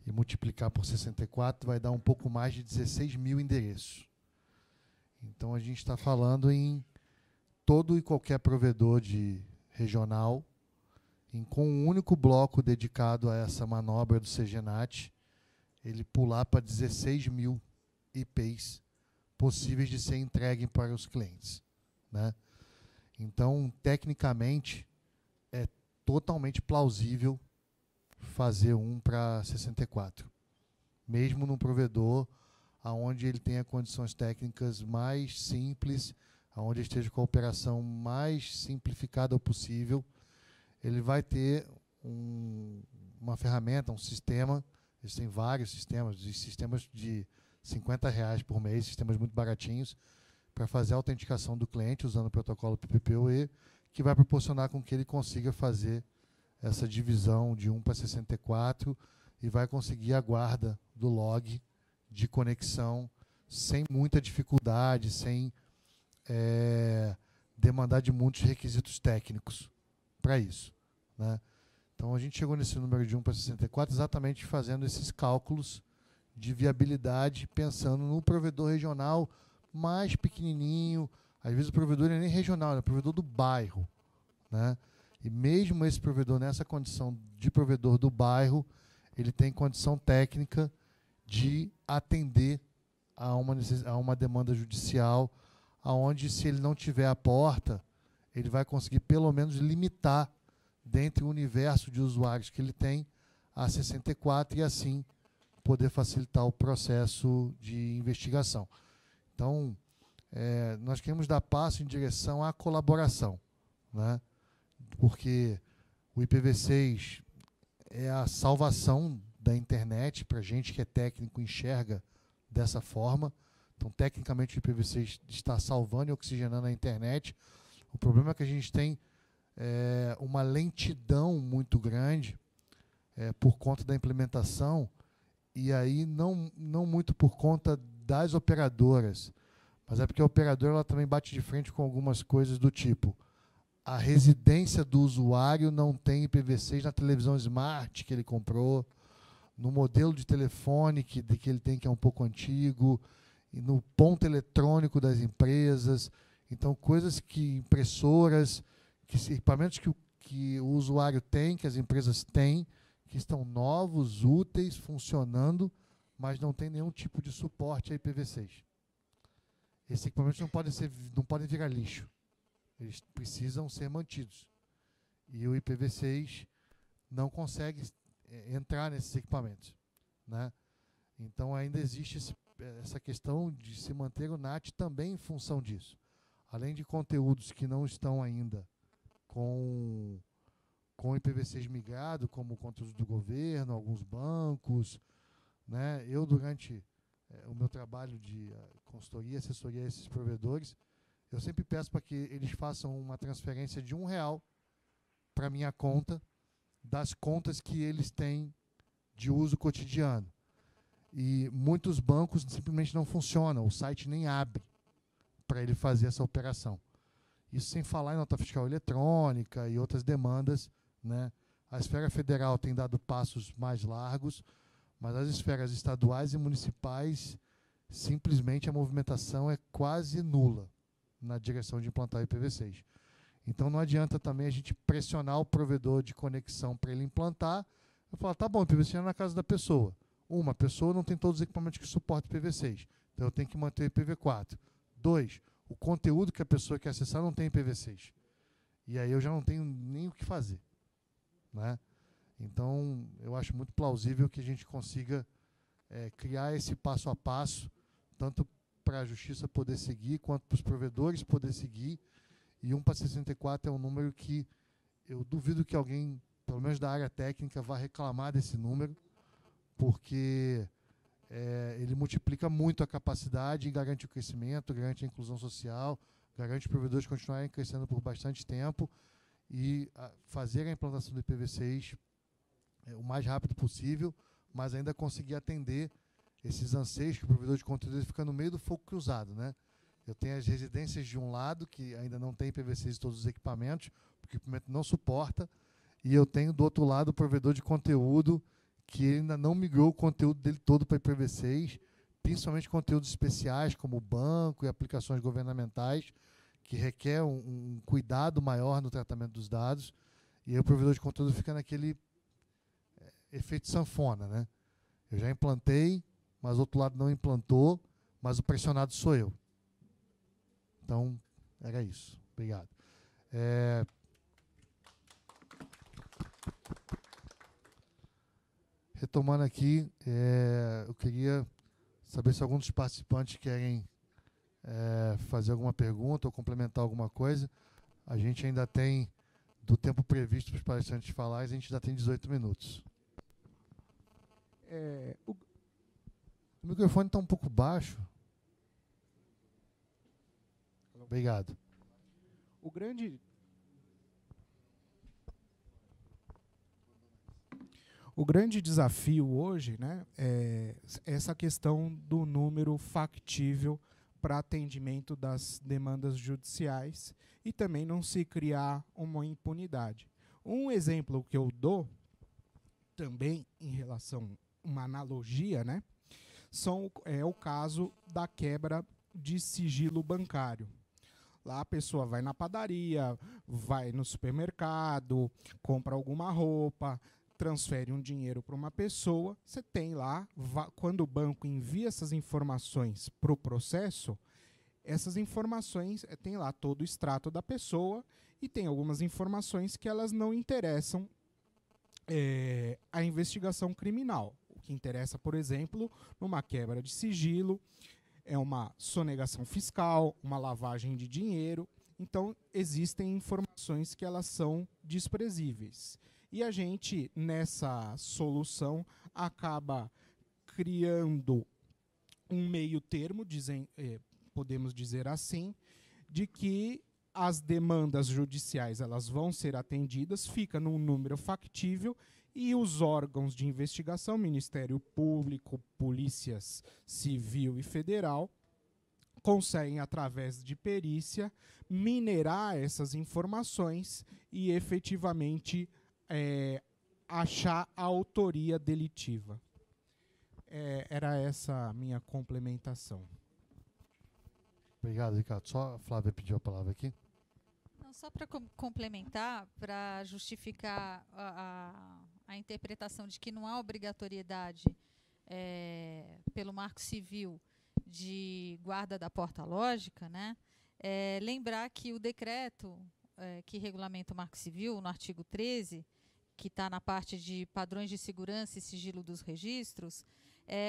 e multiplicar por 64, vai dar um pouco mais de 16 mil endereços. Então, a gente está falando em todo e qualquer provedor de regional, com um único bloco dedicado a essa manobra do CGNAT, ele pular para 16 mil IPs possíveis de ser entregue para os clientes, né? Então, tecnicamente, é totalmente plausível fazer um para 64, mesmo num provedor onde ele tenha condições técnicas mais simples, onde esteja com a operação mais simplificada possível. Ele vai ter uma ferramenta, um sistema. Eles têm vários sistemas de R$50 por mês, sistemas muito baratinhos, para fazer a autenticação do cliente usando o protocolo PPPoE, que vai proporcionar com que ele consiga fazer essa divisão de 1 para 64 e vai conseguir a guarda do log de conexão sem muita dificuldade, sem demandar de muitos requisitos técnicos para isso, né? Então, a gente chegou nesse número de 1 para 64 exatamente fazendo esses cálculos de viabilidade, pensando no provedor regional mais pequenininho. Às vezes o provedor não é nem regional, é o provedor do bairro, né? E mesmo esse provedor, nessa condição de provedor do bairro, ele tem condição técnica de atender a uma demanda judicial, aonde se ele não tiver a porta, ele vai conseguir pelo menos limitar dentre o universo de usuários que ele tem a 64 e assim poder facilitar o processo de investigação. Então, nós queremos dar passo em direção à colaboração, né? Porque o IPv6 é a salvação da internet, para a gente que é técnico enxerga dessa forma. Então, tecnicamente, o IPv6 está salvando e oxigenando a internet. O problema é que a gente tem uma lentidão muito grande por conta da implementação, e aí não muito por conta das operadoras, mas é porque a operadora ela também bate de frente com algumas coisas do tipo: a residência do usuário não tem IPv6 na televisão smart que ele comprou, no modelo de telefone que ele tem, que é um pouco antigo, e no ponto eletrônico das empresas. Então, coisas que impressoras, equipamentos que o usuário tem, que as empresas têm, que estão novos, úteis, funcionando, mas não tem nenhum tipo de suporte a IPv6. Esses equipamentos não podem virar lixo. Eles precisam ser mantidos. E o IPv6 não consegue entrar nesses equipamentos, né? Então, ainda existe essa questão de se manter o NAT também em função disso. Além de conteúdos que não estão ainda com IPv6 migrado, como conteúdos do governo, alguns bancos, né? Eu, durante o meu trabalho de consultoria, assessoria a esses provedores, eu sempre peço para que eles façam uma transferência de R$1 para a minha conta, das contas que eles têm de uso cotidiano. E muitos bancos simplesmente não funcionam, o site nem abre para ele fazer essa operação. Isso sem falar em nota fiscal eletrônica e outras demandas, né? A esfera federal tem dado passos mais largos, mas as esferas estaduais e municipais, simplesmente a movimentação é quase nula na direção de implantar o IPv6. Então não adianta também a gente pressionar o provedor de conexão para ele implantar. Eu falo, tá bom, o IPv6 é na casa da pessoa. Uma pessoa não tem todos os equipamentos que suportam IPv6, então eu tenho que manter o IPv4. 2, o conteúdo que a pessoa quer acessar não tem IPv6. E aí eu já não tenho nem o que fazer, né? Então, eu acho muito plausível que a gente consiga criar esse passo a passo, tanto para a justiça poder seguir, quanto para os provedores poder seguir. E 1 para 64 é um número que eu duvido que alguém, pelo menos da área técnica, vá reclamar desse número, porque ele multiplica muito a capacidade e garante o crescimento, garante a inclusão social, garante os provedores continuarem crescendo por bastante tempo e fazer a implantação do IPv6 o mais rápido possível, mas ainda conseguir atender esses anseios que o provedor de conteúdo fica no meio do fogo cruzado, né? Eu tenho as residências de um lado, que ainda não tem IPv6 em todos os equipamentos, porque o equipamento não suporta, e eu tenho do outro lado o provedor de conteúdo, que ainda não migrou o conteúdo dele todo para IPv6, principalmente conteúdos especiais, como banco e aplicações governamentais, que requer um cuidado maior no tratamento dos dados, e aí o provedor de conteúdo fica naquele efeito sanfona, né? Eu já implantei, mas o outro lado não implantou, mas o pressionado sou eu. Então, era isso. Obrigado. Retomando aqui, eu queria saber se algum dos participantes querem fazer alguma pergunta ou complementar alguma coisa. A gente ainda tem, do tempo previsto para os palestrantes falarem, a gente ainda tem 18 minutos. O microfone está um pouco baixo. Obrigado. O grande desafio hoje, né, é essa questão do número factível para atendimento das demandas judiciais e também não se criar uma impunidade. Um exemplo que eu dou, também em relação a uma analogia, né, é o caso da quebra de sigilo bancário. Lá a pessoa vai na padaria, vai no supermercado, compra alguma roupa, transfere um dinheiro para uma pessoa, você tem lá, quando o banco envia essas informações para o processo, Essas informações, tem lá todo o extrato da pessoa e tem algumas informações que elas não interessam a investigação criminal. O que interessa, por exemplo, numa quebra de sigilo, é uma sonegação fiscal, uma lavagem de dinheiro. Então, existem informações que elas são desprezíveis. E a gente, nessa solução, acaba criando um meio termo, podemos dizer assim, de que as demandas judiciais elas vão ser atendidas, fica num número factível, e os órgãos de investigação, Ministério Público, Polícias Civil e Federal, conseguem, através de perícia, minerar essas informações e efetivamente achar a autoria delitiva. Era essa a minha complementação. Obrigado, Ricardo. Só a Flávia pediu a palavra aqui. Não, só para complementar, para justificar a interpretação de que não há obrigatoriedade pelo Marco Civil de guarda da porta lógica, né? Lembrar que o decreto que regulamenta o Marco Civil, no artigo 13, que está na parte de padrões de segurança e sigilo dos registros,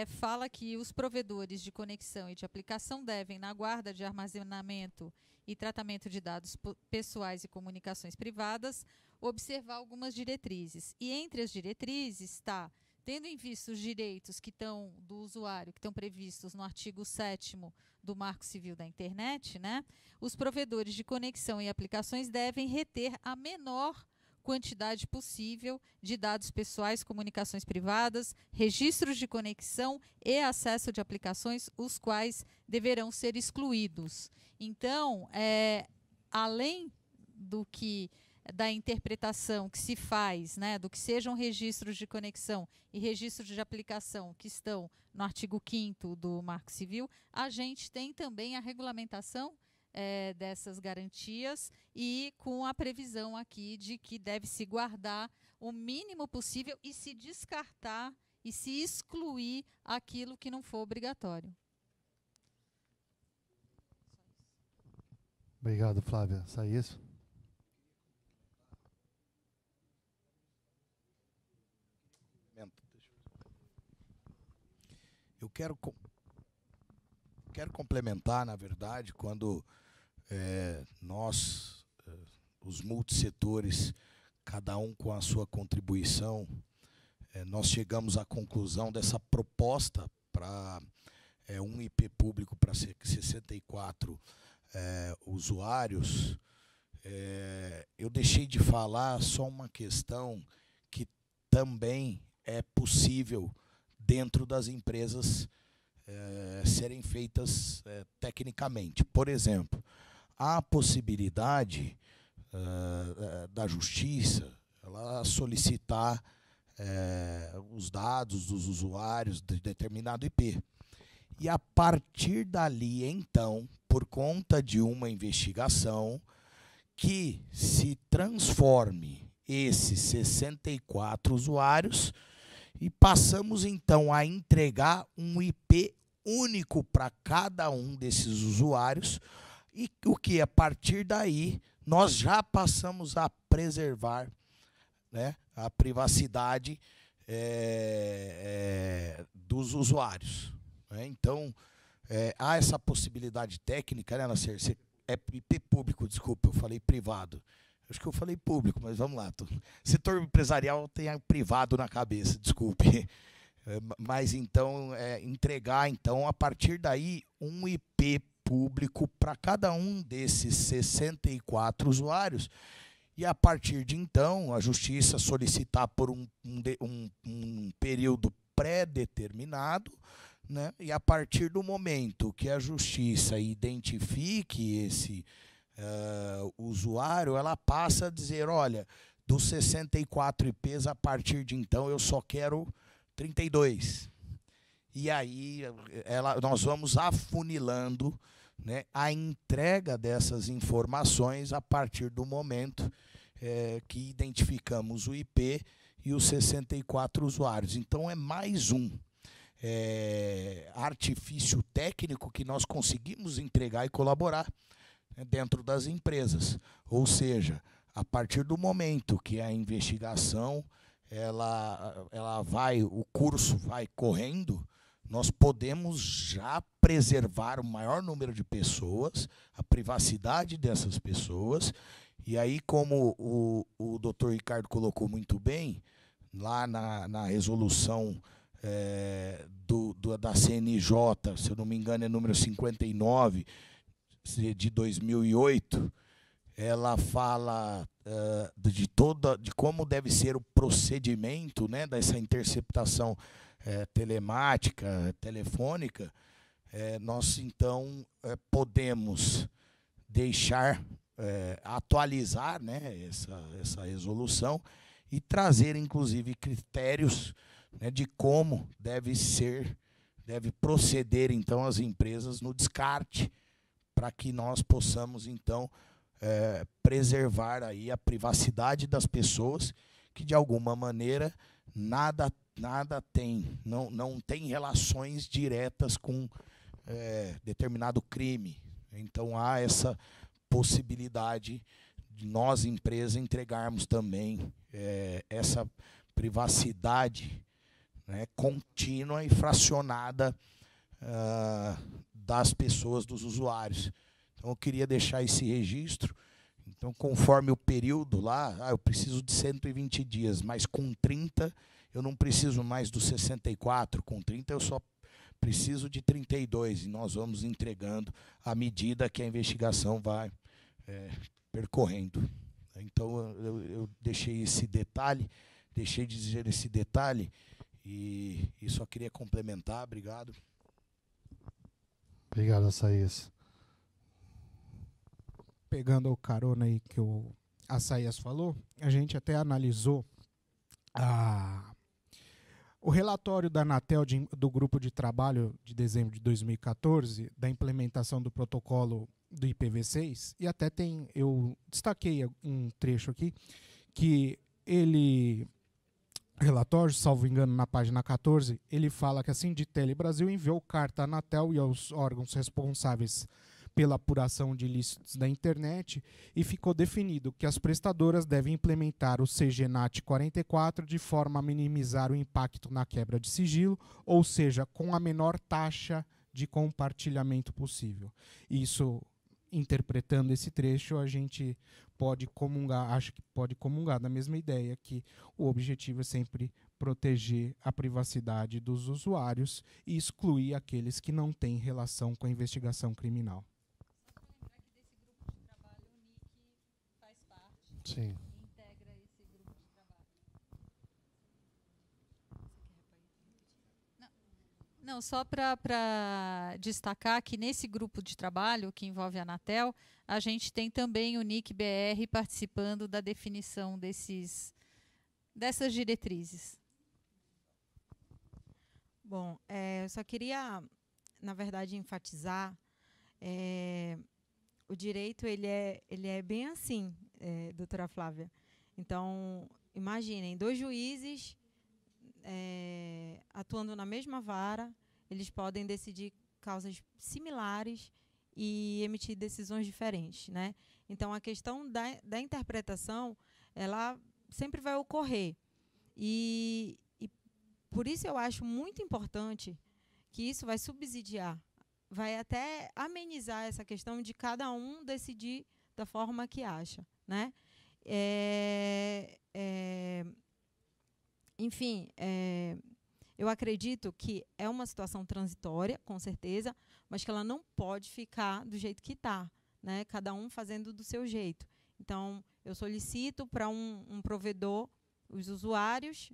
fala que os provedores de conexão e de aplicação devem, na guarda de armazenamento e tratamento de dados pessoais e comunicações privadas, observar algumas diretrizes. E entre as diretrizes está, tendo em vista os direitos do usuário, que estão previstos no artigo 7º do Marco Civil da Internet, né, os provedores de conexão e aplicações devem reter a menor quantidade possível de dados pessoais, comunicações privadas, registros de conexão e acesso de aplicações, os quais deverão ser excluídos. Então, além da interpretação que se faz, né, do que sejam registros de conexão e registros de aplicação que estão no artigo 5º do Marco Civil, a gente tem também a regulamentação dessas garantias e com a previsão aqui de que deve-se guardar o mínimo possível e se descartar e se excluir aquilo que não for obrigatório. Obrigado, Flávia. Saías? Eu quero complementar, na verdade, quando nós, os multissetores, cada um com a sua contribuição, nós chegamos à conclusão dessa proposta para um IP público para 64 usuários. Eu deixei de falar só uma questão que também é possível dentro das empresas serem feitas tecnicamente. Por exemplo, há a possibilidade da justiça ela solicitar os dados dos usuários de determinado IP. E a partir dali, então, por conta de uma investigação, que se transforme esses 64 usuários e passamos, então, a entregar um IP único para cada um desses usuários, e o que a partir daí nós já passamos a preservar, né, a privacidade dos usuários. Né? Então, há essa possibilidade técnica, né, Nasser? É IP público, desculpa, eu falei privado. Acho que eu falei público, mas vamos lá. Setor empresarial tem privado na cabeça, desculpe. Mas então, entregar, então, a partir daí, um IP público para cada um desses 64 usuários. E a partir de então, a justiça solicitar por um período pré-determinado, né? E a partir do momento que a justiça identifique esse usuário, ela passa a dizer, olha, dos 64 IPs, a partir de então, eu só quero 32. E aí nós vamos afunilando, né, a entrega dessas informações a partir do momento que identificamos o IP e os 64 usuários. Então, é mais um. artifício técnico que nós conseguimos entregar e colaborar, né, dentro das empresas. Ou seja, a partir do momento que a investigação o curso vai correndo, nós podemos já preservar o maior número de pessoas, a privacidade dessas pessoas. E aí, como o doutor Ricardo colocou muito bem, lá na resolução da CNJ, se eu não me engano, é número 59, de 2008, ela fala de como deve ser o procedimento, né, dessa interceptação telemática, telefônica. Nós, então, podemos deixar, atualizar, né, essa resolução e trazer, inclusive, critérios, né, de como deve proceder, então, as empresas no descarte, para que nós possamos, então, preservar aí a privacidade das pessoas que, de alguma maneira, não tem relações diretas com determinado crime. Então, há essa possibilidade de nós, empresa, entregarmos também essa privacidade, né, contínua e fracionada das pessoas, dos usuários. Então, eu queria deixar esse registro. Então, conforme o período lá, eu preciso de 120 dias, mas com 30 eu não preciso mais dos 64, com 30 eu só preciso de 32, e nós vamos entregando à medida que a investigação vai percorrendo. Então, eu deixei esse detalhe, deixei de dizer esse detalhe, e só queria complementar. Obrigado. Obrigado, Açaías. Pegando o carona aí que o Açaías falou, a gente até analisou o relatório da Anatel do grupo de trabalho de dezembro de 2014, da implementação do protocolo do IPv6, e até eu destaquei um trecho aqui, que relatório, salvo engano, na página 14, ele fala que a Sindtel Brasil enviou carta à Anatel e aos órgãos responsáveis pela apuração de ilícitos da internet, e ficou definido que as prestadoras devem implementar o CGNAT 44 de forma a minimizar o impacto na quebra de sigilo, ou seja, com a menor taxa de compartilhamento possível. Isso, interpretando esse trecho, a gente pode comungar, acho que pode comungar da mesma ideia, que o objetivo é sempre proteger a privacidade dos usuários e excluir aqueles que não têm relação com a investigação criminal. Sim. Integra esse grupo de trabalho. Não, só para destacar que nesse grupo de trabalho que envolve a Anatel, a gente tem também o NIC-BR participando da definição dessas diretrizes. Bom, eu só queria, na verdade, enfatizar o direito, ele é bem assim, doutora Flávia. Então, imaginem, 2 juízes atuando na mesma vara, eles podem decidir causas similares e emitir decisões diferentes, né? Então, a questão da interpretação, ela sempre vai ocorrer. E por isso eu acho muito importante que isso vai subsidiar, vai até amenizar essa questão de cada um decidir da forma que acha, né? Enfim, eu acredito que é uma situação transitória, com certeza, mas que ela não pode ficar do jeito que está, né? Cada um fazendo do seu jeito. Então, eu solicito para um provedor os usuários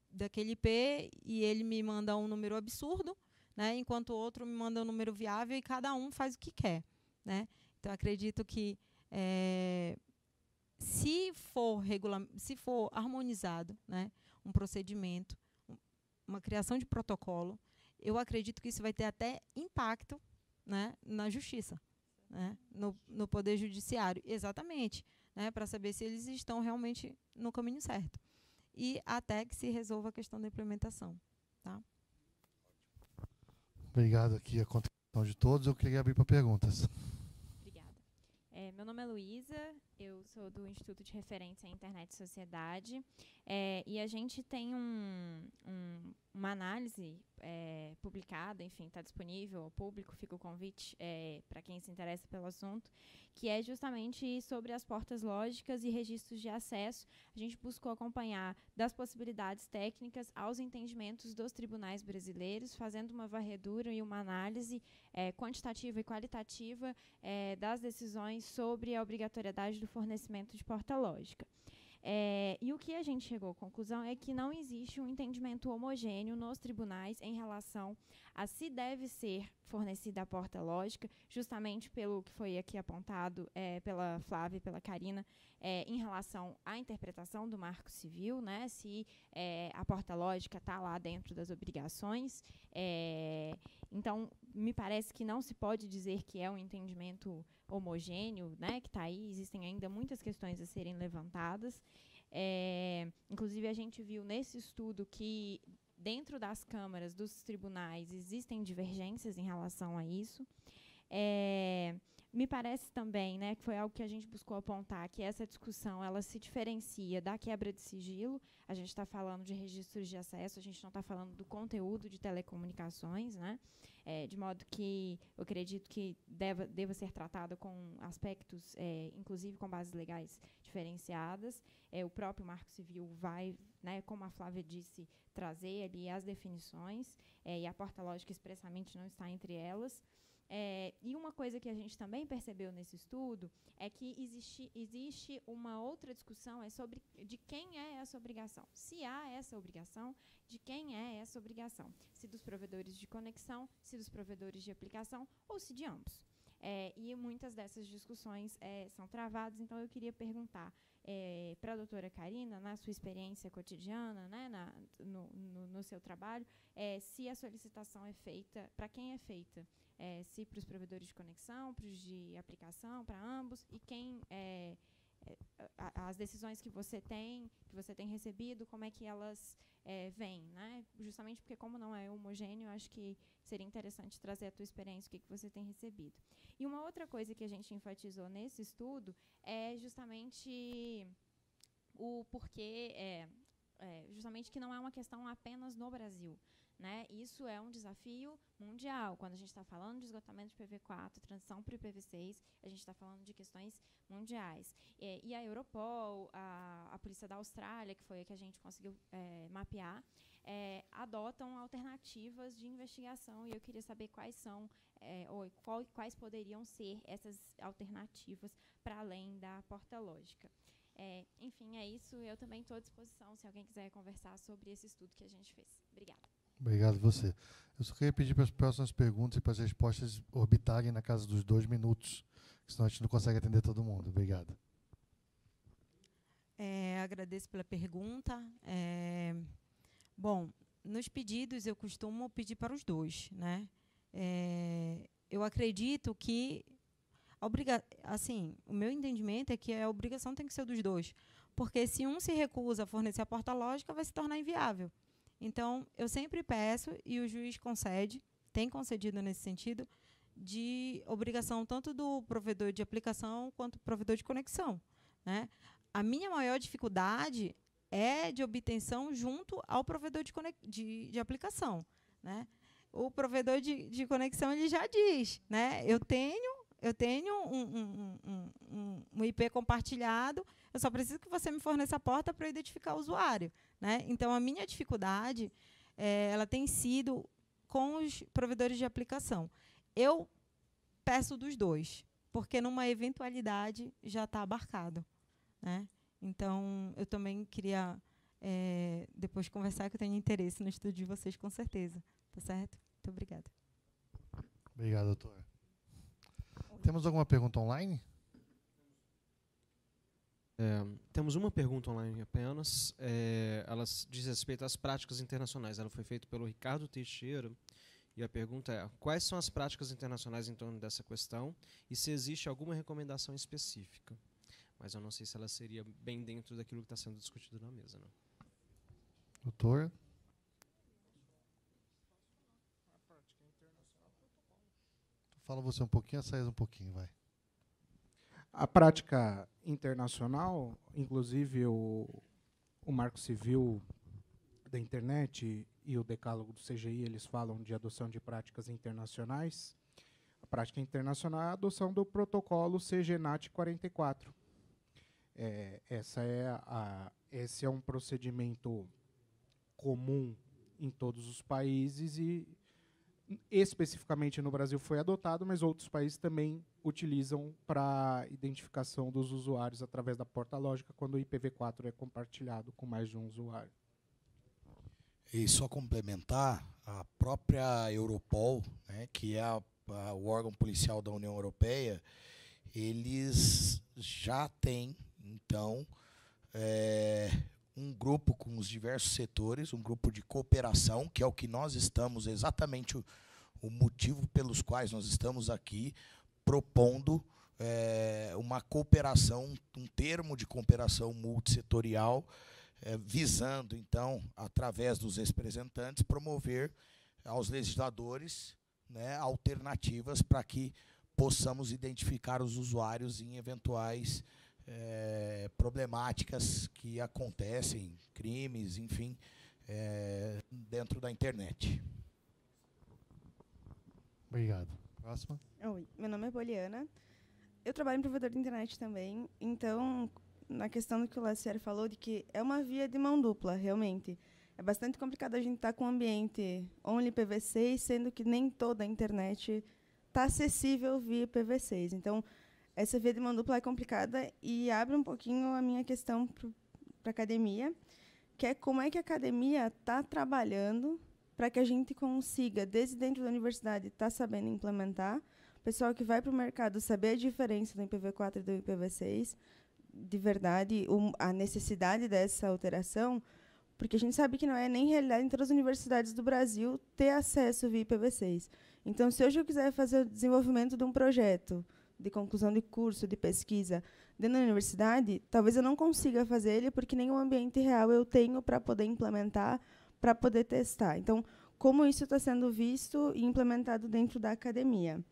daquele IP, e ele me manda um número absurdo, né? Enquanto o outro me manda um número viável, e cada um faz o que quer, né? Então, acredito que se for harmonizado, né, um procedimento, uma criação de protocolo, eu acredito que isso vai ter até impacto, né, na justiça, né, no Poder Judiciário. Exatamente, né, para saber se eles estão realmente no caminho certo. E até que se resolva a questão da implementação. Tá? Obrigado aqui a contribuição de todos. Eu queria abrir para perguntas. Obrigada. Meu nome é Luísa, eu sou do Instituto de Referência em Internet e Sociedade, e a gente tem uma análise publicada, enfim, está disponível ao público, fica o convite para quem se interessa pelo assunto, que é justamente sobre as portas lógicas e registros de acesso. A gente buscou acompanhar das possibilidades técnicas aos entendimentos dos tribunais brasileiros, fazendo uma varredura e uma análise quantitativa e qualitativa das decisões sobre a obrigatoriedade do fornecimento de porta lógica. E o que a gente chegou à conclusão é que não existe um entendimento homogêneo nos tribunais em relação a se deve ser fornecida a porta lógica, justamente pelo que foi aqui apontado pela Flávia e pela Karina, em relação à interpretação do Marco Civil, né, se a porta lógica está lá dentro das obrigações. Então, me parece que não se pode dizer que é um entendimento homogêneo, né, que está aí, existem ainda muitas questões a serem levantadas. Inclusive, a gente viu nesse estudo que, dentro das câmaras dos tribunais, existem divergências em relação a isso. Me parece também, né, que foi algo que a gente buscou apontar, que essa discussão ela se diferencia da quebra de sigilo. A gente está falando de registros de acesso, a gente não está falando do conteúdo de telecomunicações, né? De modo que eu acredito que deva ser tratado com aspectos, inclusive com bases legais diferenciadas. O próprio Marco Civil vai, né, como a Flávia disse, trazer ali as definições, e a porta lógica expressamente não está entre elas. E uma coisa que a gente também percebeu nesse estudo é que existe uma outra discussão sobre de quem é essa obrigação. Se há essa obrigação, de quem é essa obrigação? Se dos provedores de conexão, se dos provedores de aplicação ou se de ambos. E muitas dessas discussões são travadas, então eu queria perguntar para a doutora Karina, na sua experiência cotidiana, né, no seu trabalho, se a solicitação é feita, para quem é feita? Se para os provedores de conexão, para os de aplicação, para ambos, e quem as decisões que você tem recebido, como é que elas vêm, né? Justamente porque, como não é homogêneo, acho que seria interessante trazer a tua experiência, o que você tem recebido. E uma outra coisa que a gente enfatizou nesse estudo é justamente o porquê, justamente que não é uma questão apenas no Brasil. Né? Isso é um desafio mundial. Quando a gente está falando de esgotamento de PV4, transição para o IPv6, a gente está falando de questões mundiais. E a Europol, a Polícia da Austrália, que foi a que a gente conseguiu mapear, adotam alternativas de investigação, e eu queria saber quais são, quais poderiam ser essas alternativas para além da porta lógica. Enfim, é isso. Eu também estou à disposição se alguém quiser conversar sobre esse estudo que a gente fez. Obrigada. Obrigado você. Eu só queria pedir para as próximas perguntas e para as respostas orbitarem na casa dos 2 minutos, senão a gente não consegue atender todo mundo. Obrigado. Agradeço pela pergunta. Bom, nos pedidos eu costumo pedir para os dois, né? Eu acredito que o meu entendimento é que a obrigação tem que ser dos dois, porque se um se recusa a fornecer a porta lógica, vai se tornar inviável. Então, eu sempre peço, e o juiz tem concedido nesse sentido, de obrigação tanto do provedor de aplicação quanto do provedor de conexão, né? A minha maior dificuldade é de obtenção junto ao provedor de aplicação, né? O provedor de conexão ele já diz, né? Eu tenho um IP compartilhado, eu só preciso que você me forneça a porta para identificar o usuário, né? Então, a minha dificuldade ela tem sido com os provedores de aplicação. Eu peço dos dois, porque numa eventualidade já está abarcado, né? Então, eu também queria depois conversar, que eu tenho interesse no estudo de vocês, com certeza. Tá certo? Muito obrigada. Obrigado, doutora. Temos alguma pergunta online? Temos uma pergunta online apenas. Ela diz respeito às práticas internacionais. Ela foi feita pelo Ricardo Teixeira. E a pergunta é: quais são as práticas internacionais em torno dessa questão e se existe alguma recomendação específica? Mas eu não sei se ela seria bem dentro daquilo que está sendo discutido na mesa, né? Doutora? Fala você um pouquinho, Açaías um pouquinho, vai. A prática internacional, inclusive o Marco Civil da Internet e o Decálogo do CGI, eles falam de adoção de práticas internacionais. A prática internacional é a adoção do protocolo CGNAT 44. Esse é um procedimento comum em todos os países e especificamente no Brasil foi adotado, mas outros países também utilizam para identificação dos usuários através da porta lógica quando o IPv4 é compartilhado com mais de um usuário. E só complementar, a própria Europol, né, que é o órgão policial da União Europeia, eles já têm, então, um grupo com os diversos setores, um grupo de cooperação, que é o que nós estamos, exatamente o motivo pelos quais nós estamos aqui, propondo uma cooperação, um termo de cooperação multissetorial, visando, então, através dos representantes, promover aos legisladores, né, alternativas para que possamos identificar os usuários em eventuais problemáticas que acontecem, crimes, enfim, dentro da internet. Obrigado. Próxima. Oi, meu nome é Poliana. Eu trabalho em provedor de internet também, então, na questão do que o Lacier falou, de que é uma via de mão dupla, realmente. É bastante complicado a gente estar com um ambiente only IPv6, sendo que nem toda a internet está acessível via IPv6. Então, essa via de mão dupla é complicada e abre um pouquinho a minha questão para a academia, que é como é que a academia está trabalhando para que a gente consiga, desde dentro da universidade, estar sabendo implementar, o pessoal que vai para o mercado saber a diferença do IPv4 e do IPv6, de verdade, a necessidade dessa alteração, porque a gente sabe que não é nem realidade em todas as universidades do Brasil ter acesso via IPv6. Então, se hoje eu quiser fazer o desenvolvimento de um projeto de conclusão de curso, de pesquisa, dentro da universidade, talvez eu não consiga fazer ele porque nenhum ambiente real eu tenho para poder implementar, para poder testar. Então, como isso está sendo visto e implementado dentro da academia?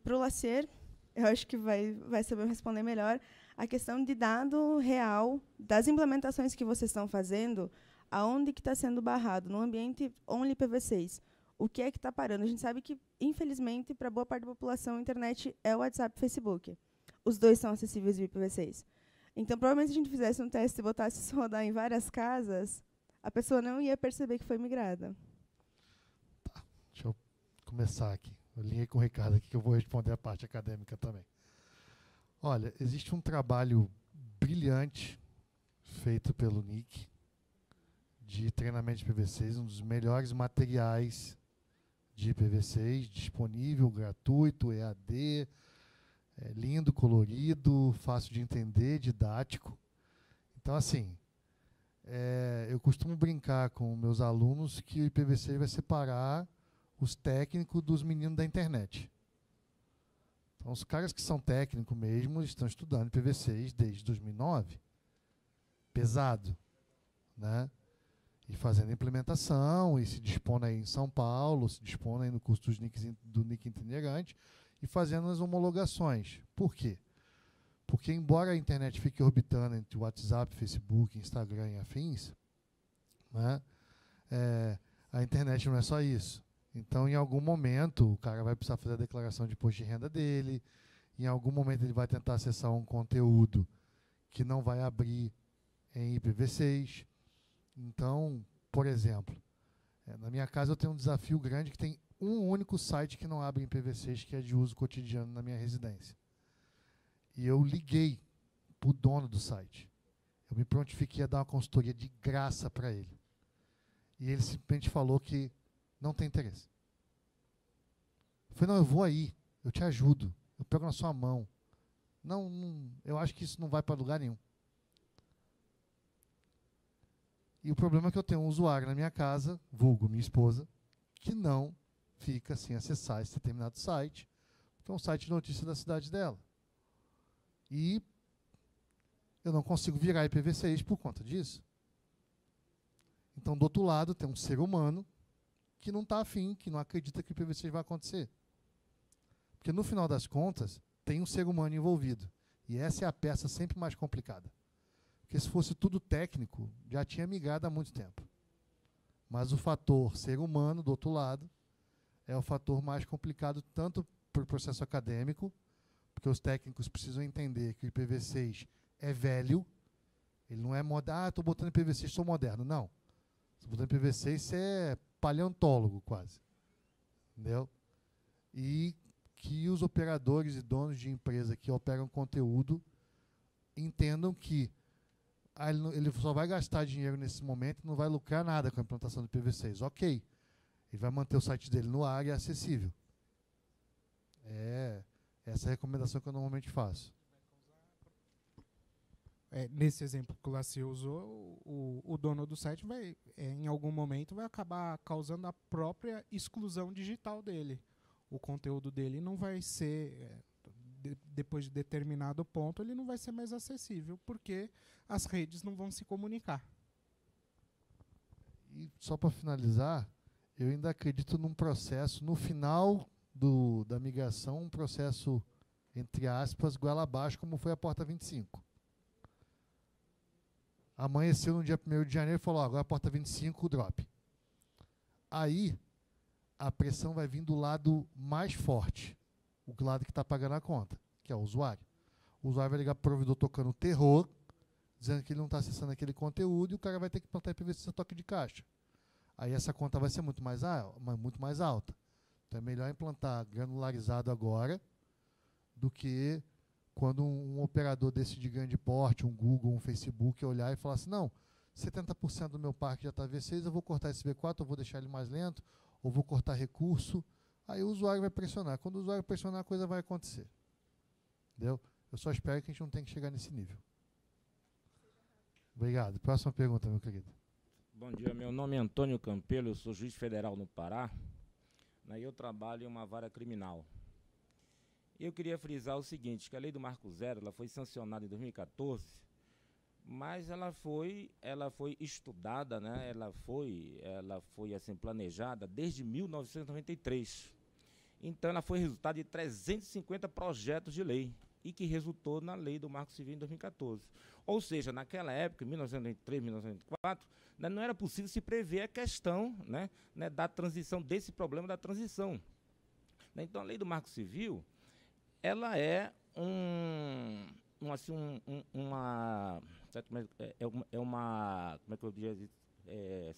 Para o Lacier, eu acho que vai saber responder melhor, a questão de dado real das implementações que vocês estão fazendo, aonde que está sendo barrado, no ambiente only IPv6. O que é que está parando? A gente sabe que, infelizmente, para boa parte da população, a internet é o WhatsApp e o Facebook. Os dois são acessíveis via IPv6. Então, provavelmente, se a gente fizesse um teste e botasse isso rodar em várias casas, a pessoa não ia perceber que foi migrada. Tá, deixa eu começar aqui. Eu linhei com o Ricardo aqui, que eu vou responder a parte acadêmica também. Olha, existe um trabalho brilhante feito pelo NIC de treinamento de IPv6, um dos melhores materiais de IPv6, disponível, gratuito, EAD, lindo, colorido, fácil de entender, didático. Então, assim, eu costumo brincar com meus alunos que o IPv6 vai separar os técnicos dos meninos da internet. Então, os caras que são técnicos mesmo estão estudando IPv6 desde 2009. Pesado, né? E fazendo implementação, e se dispondo aí em São Paulo, se dispondo aí no curso do NIC itinerante, e fazendo as homologações. Por quê? Porque, embora a internet fique orbitando entre WhatsApp, Facebook, Instagram e afins, né, a internet não é só isso. Então, em algum momento, o cara vai precisar fazer a declaração de imposto de renda dele, em algum momento ele vai tentar acessar um conteúdo que não vai abrir em IPv6. Então, por exemplo, na minha casa eu tenho um desafio grande que tem um único site que não abre em IPv6, que é de uso cotidiano na minha residência. E eu liguei para o dono do site. Eu me prontifiquei a dar uma consultoria de graça para ele. E ele simplesmente falou que não tem interesse. Eu falei, não, eu vou aí, eu te ajudo, eu pego na sua mão. Não, eu acho que isso não vai para lugar nenhum. E o problema é que eu tenho um usuário na minha casa, vulgo minha esposa, que não fica sem acessar esse determinado site, que é um site de notícia da cidade dela. E eu não consigo virar IPv6 por conta disso. Então, do outro lado, tem um ser humano que não está afim, que não acredita que o IPv6 vai acontecer. Porque, no final das contas, tem um ser humano envolvido. E essa é a peça sempre mais complicada. Porque se fosse tudo técnico, já tinha migrado há muito tempo. Mas o fator ser humano, do outro lado, é o fator mais complicado, tanto para o processo acadêmico, porque os técnicos precisam entender que o IPv6 é velho, ele não é moderno. Estou botando IPv6, sou moderno. Não. Estou botando IPv6, você é paleontólogo, quase. Entendeu? E que os operadores e donos de empresa que operam conteúdo entendam que ele só vai gastar dinheiro nesse momento e não vai lucrar nada com a implantação do IPv6. Ok. Ele vai manter o site dele no ar e acessível. É essa é a recomendação que eu normalmente faço. Nesse exemplo que o Laci usou, o dono do site vai, em algum momento, vai acabar causando a própria exclusão digital dele. O conteúdo dele não vai ser, depois de determinado ponto, ele não vai ser mais acessível, porque as redes não vão se comunicar. E só para finalizar, eu ainda acredito num processo, no final da migração, um processo, entre aspas, goela abaixo, como foi a Porta 25. Amanheceu no dia 1º de janeiro e falou, agora a Porta 25, drop. Aí, a pressão vai vir do lado mais forte, o lado que está pagando a conta, que é o usuário. O usuário vai ligar para o provedor tocando terror, dizendo que ele não está acessando aquele conteúdo, e o cara vai ter que plantar IPv6 a toque de caixa. Aí essa conta vai ser muito mais alta. Então é melhor implantar granularizado agora do que quando um operador desse de grande porte, um Google, um Facebook, olhar e falar assim, não, 70% do meu parque já está V6, eu vou cortar esse V4, eu vou deixar ele mais lento, ou vou cortar recurso. Aí o usuário vai pressionar. Quando o usuário pressionar, a coisa vai acontecer. Entendeu? Eu só espero que a gente não tenha que chegar nesse nível. Obrigado. Próxima pergunta, meu querido. Bom dia, meu nome é Antônio Campelo, eu sou juiz federal no Pará, né, e eu trabalho em uma vara criminal. Eu queria frisar o seguinte, que a lei do Marco Zero ela foi sancionada em 2014, mas ela foi estudada, né, ela foi assim, planejada desde 1993. Então ela foi resultado de 350 projetos de lei, e que resultou na lei do Marco Civil em 2014. Ou seja, naquela época, em 1993, 1994, né, não era possível se prever a questão, né, da transição, desse problema da transição. Então, a lei do Marco Civil, ela é como é que eu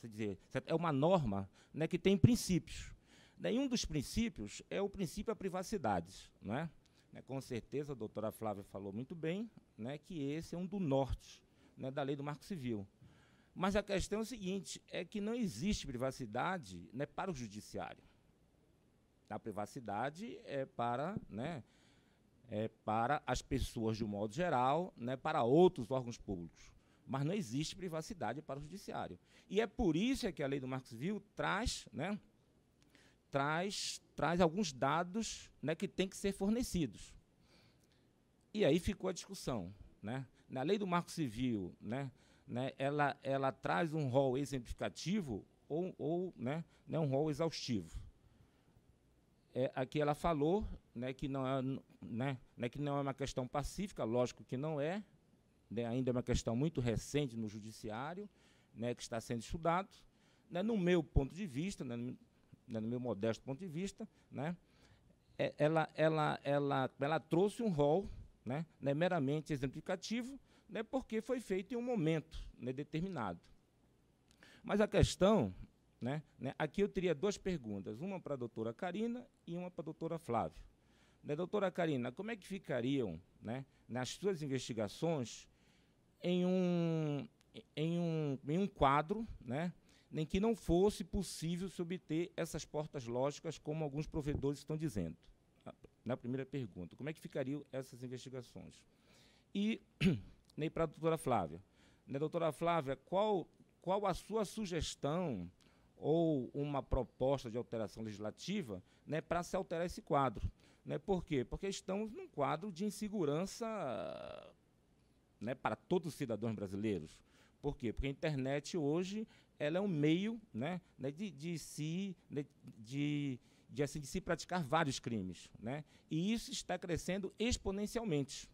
dizer, é uma norma, né, que tem princípios. Daí um dos princípios é o princípio da privacidade, não é? Com certeza, a doutora Flávia falou muito bem, né, que esse é um do norte, né, da lei do Marco Civil. Mas a questão é o seguinte, é que não existe privacidade, né, para o judiciário. A privacidade é para, né, para as pessoas de um modo geral, né, para outros órgãos públicos. Mas não existe privacidade para o judiciário. E é por isso que a lei do Marco Civil traz, né, traz alguns dados, né, que têm que ser fornecidos. E aí ficou a discussão, né? Na lei do Marco Civil, né, ela traz um rol exemplificativo ou né, um rol exaustivo. Aqui ela falou, né, que não é uma questão pacífica, lógico que não é, né, ainda é uma questão muito recente no judiciário, né, que está sendo estudado, né, no meu ponto de vista, né, no meu modesto ponto de vista, né, ela trouxe um rol, né, meramente exemplificativo, né, porque foi feito em um momento, né, determinado. Mas a questão, né, aqui eu teria duas perguntas, uma para a doutora Karina e uma para a doutora Flávia. Né, doutora Karina, como é que ficariam, né, nas suas investigações em um quadro, né, em que não fosse possível se obter essas portas lógicas, como alguns provedores estão dizendo? Na primeira pergunta, como é que ficariam essas investigações? E nem para a doutora Flávia. Né, doutora Flávia, qual a sua sugestão ou uma proposta de alteração legislativa, né, para se alterar esse quadro? Né, por quê? Porque estamos num quadro de insegurança, né, para todos os cidadãos brasileiros. Por quê? Porque a internet hoje ela é um meio, né, de assim, de se praticar vários crimes, né? E isso está crescendo exponencialmente,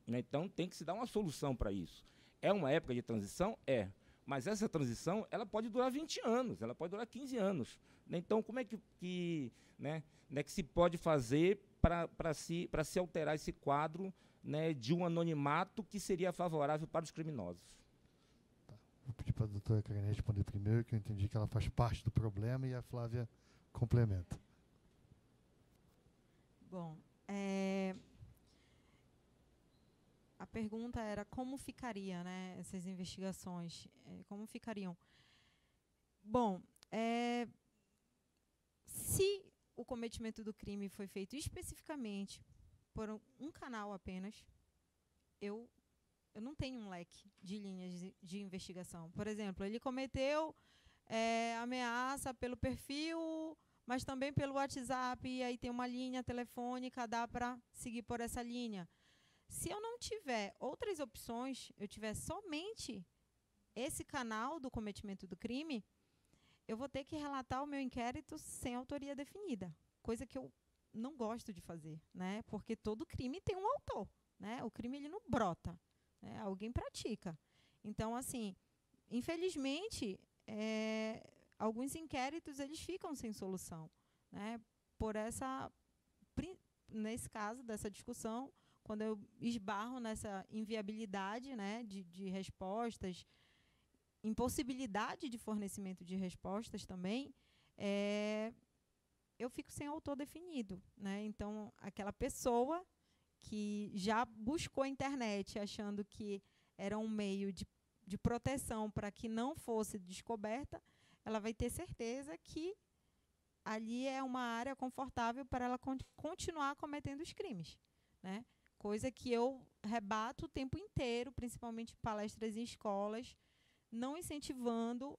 né? Então, tem que se dar uma solução para isso. É uma época de transição? É. Mas essa transição, ela pode durar 20 anos, ela pode durar 15 anos. Né? Então, como é que se pode fazer para se alterar esse quadro, né, de um anonimato que seria favorável para os criminosos? Tá. Vou pedir para a doutora Karine responder primeiro, que eu entendi que ela faz parte do problema, e a Flávia complementa. Bom, a pergunta era como ficaria, né, essas investigações, como ficariam? Bom, se o cometimento do crime foi feito especificamente por um canal apenas, eu não tenho um leque de linhas de investigação. Por exemplo, ele cometeu ameaça pelo perfil, mas também pelo WhatsApp, e aí tem uma linha telefônica, dá para seguir por essa linha. Se eu não tiver outras opções, eu tiver somente esse canal do cometimento do crime, eu vou ter que relatar o meu inquérito sem autoria definida, coisa que eu não gosto de fazer, né? Porque todo crime tem um autor, né? O crime ele não brota, né? Alguém pratica. Então, assim, infelizmente, alguns inquéritos eles ficam sem solução, né? Nesse caso dessa discussão, quando eu esbarro nessa inviabilidade, né, de respostas, impossibilidade de fornecimento de respostas também, eu fico sem autor definido, né? Então, aquela pessoa que já buscou a internet achando que era um meio de proteção para que não fosse descoberta, ela vai ter certeza que ali é uma área confortável para ela continuar cometendo os crimes, né? Coisa que eu rebato o tempo inteiro, principalmente em palestras em escolas, não incentivando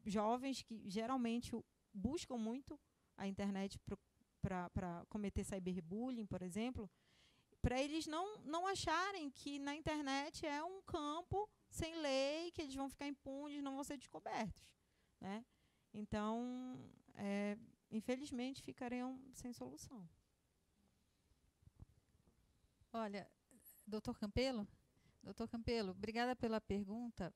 jovens que geralmente buscam muito a internet para cometer cyberbullying, por exemplo, para eles não acharem que na internet é um campo sem lei, que eles vão ficar impunes, não vão ser descobertos, né? Então, infelizmente, ficariam sem solução. Olha, doutor Campelo, obrigada pela pergunta.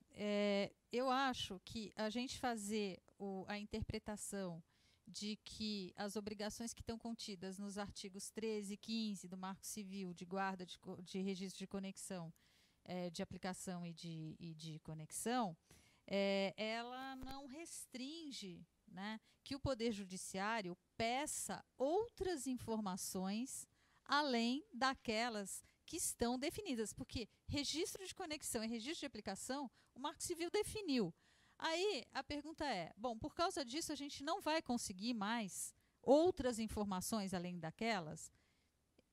Eu acho que a gente fazer a interpretação de que as obrigações que estão contidas nos artigos 13 e 15 do Marco Civil de guarda de registro de conexão, de aplicação e de conexão, ela não restringe, né, que o Poder Judiciário peça outras informações além daquelas que estão definidas, porque registro de conexão e registro de aplicação, o Marco Civil definiu. Aí a pergunta bom, por causa disso a gente não vai conseguir mais outras informações além daquelas?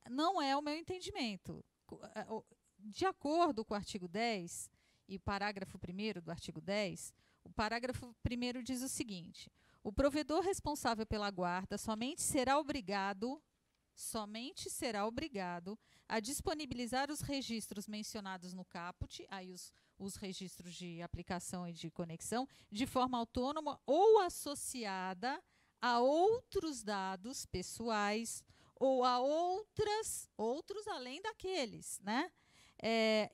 Não é o meu entendimento. De acordo com o artigo 10 e o parágrafo 1º do artigo 10, o parágrafo 1º diz o seguinte: o provedor responsável pela guarda somente será obrigado a disponibilizar os registros mencionados no caput, aí os registros de aplicação e de conexão, de forma autônoma ou associada a outros dados pessoais ou a outros além daqueles, né?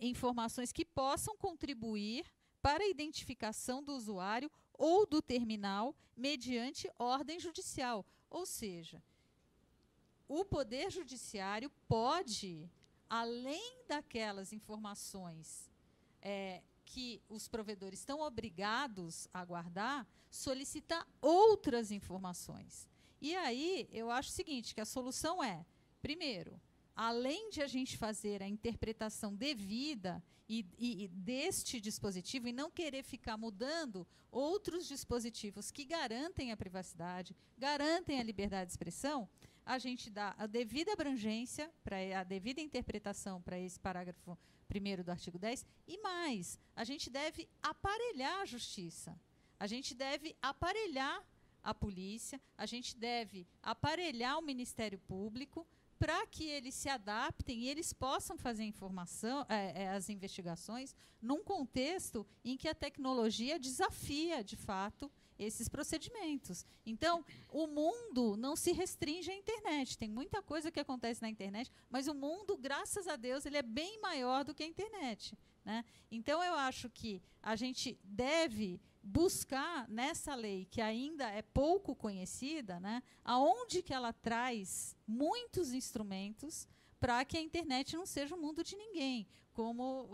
Informações que possam contribuir para a identificação do usuário ou do terminal mediante ordem judicial. Ou seja, o Poder Judiciário pode, além daquelas informações que os provedores estão obrigados a guardar, solicitar outras informações. E aí, eu acho o seguinte, que a solução primeiro, além de a gente fazer a interpretação devida e deste dispositivo, e não querer ficar mudando outros dispositivos que garantem a privacidade, garantem a liberdade de expressão, a gente dá a devida abrangência, a devida interpretação para esse parágrafo 1º do artigo 10, e mais, a gente deve aparelhar a justiça, a gente deve aparelhar a polícia, a gente deve aparelhar o Ministério Público para que eles se adaptem e eles possam fazer as investigações num contexto em que a tecnologia desafia, de fato, esses procedimentos. Então, o mundo não se restringe à internet. Tem muita coisa que acontece na internet, mas o mundo, graças a Deus, ele é bem maior do que a internet, né? Então, eu acho que a gente deve buscar nessa lei, que ainda é pouco conhecida, né, aonde que ela traz muitos instrumentos para que a internet não seja o mundo de ninguém. Como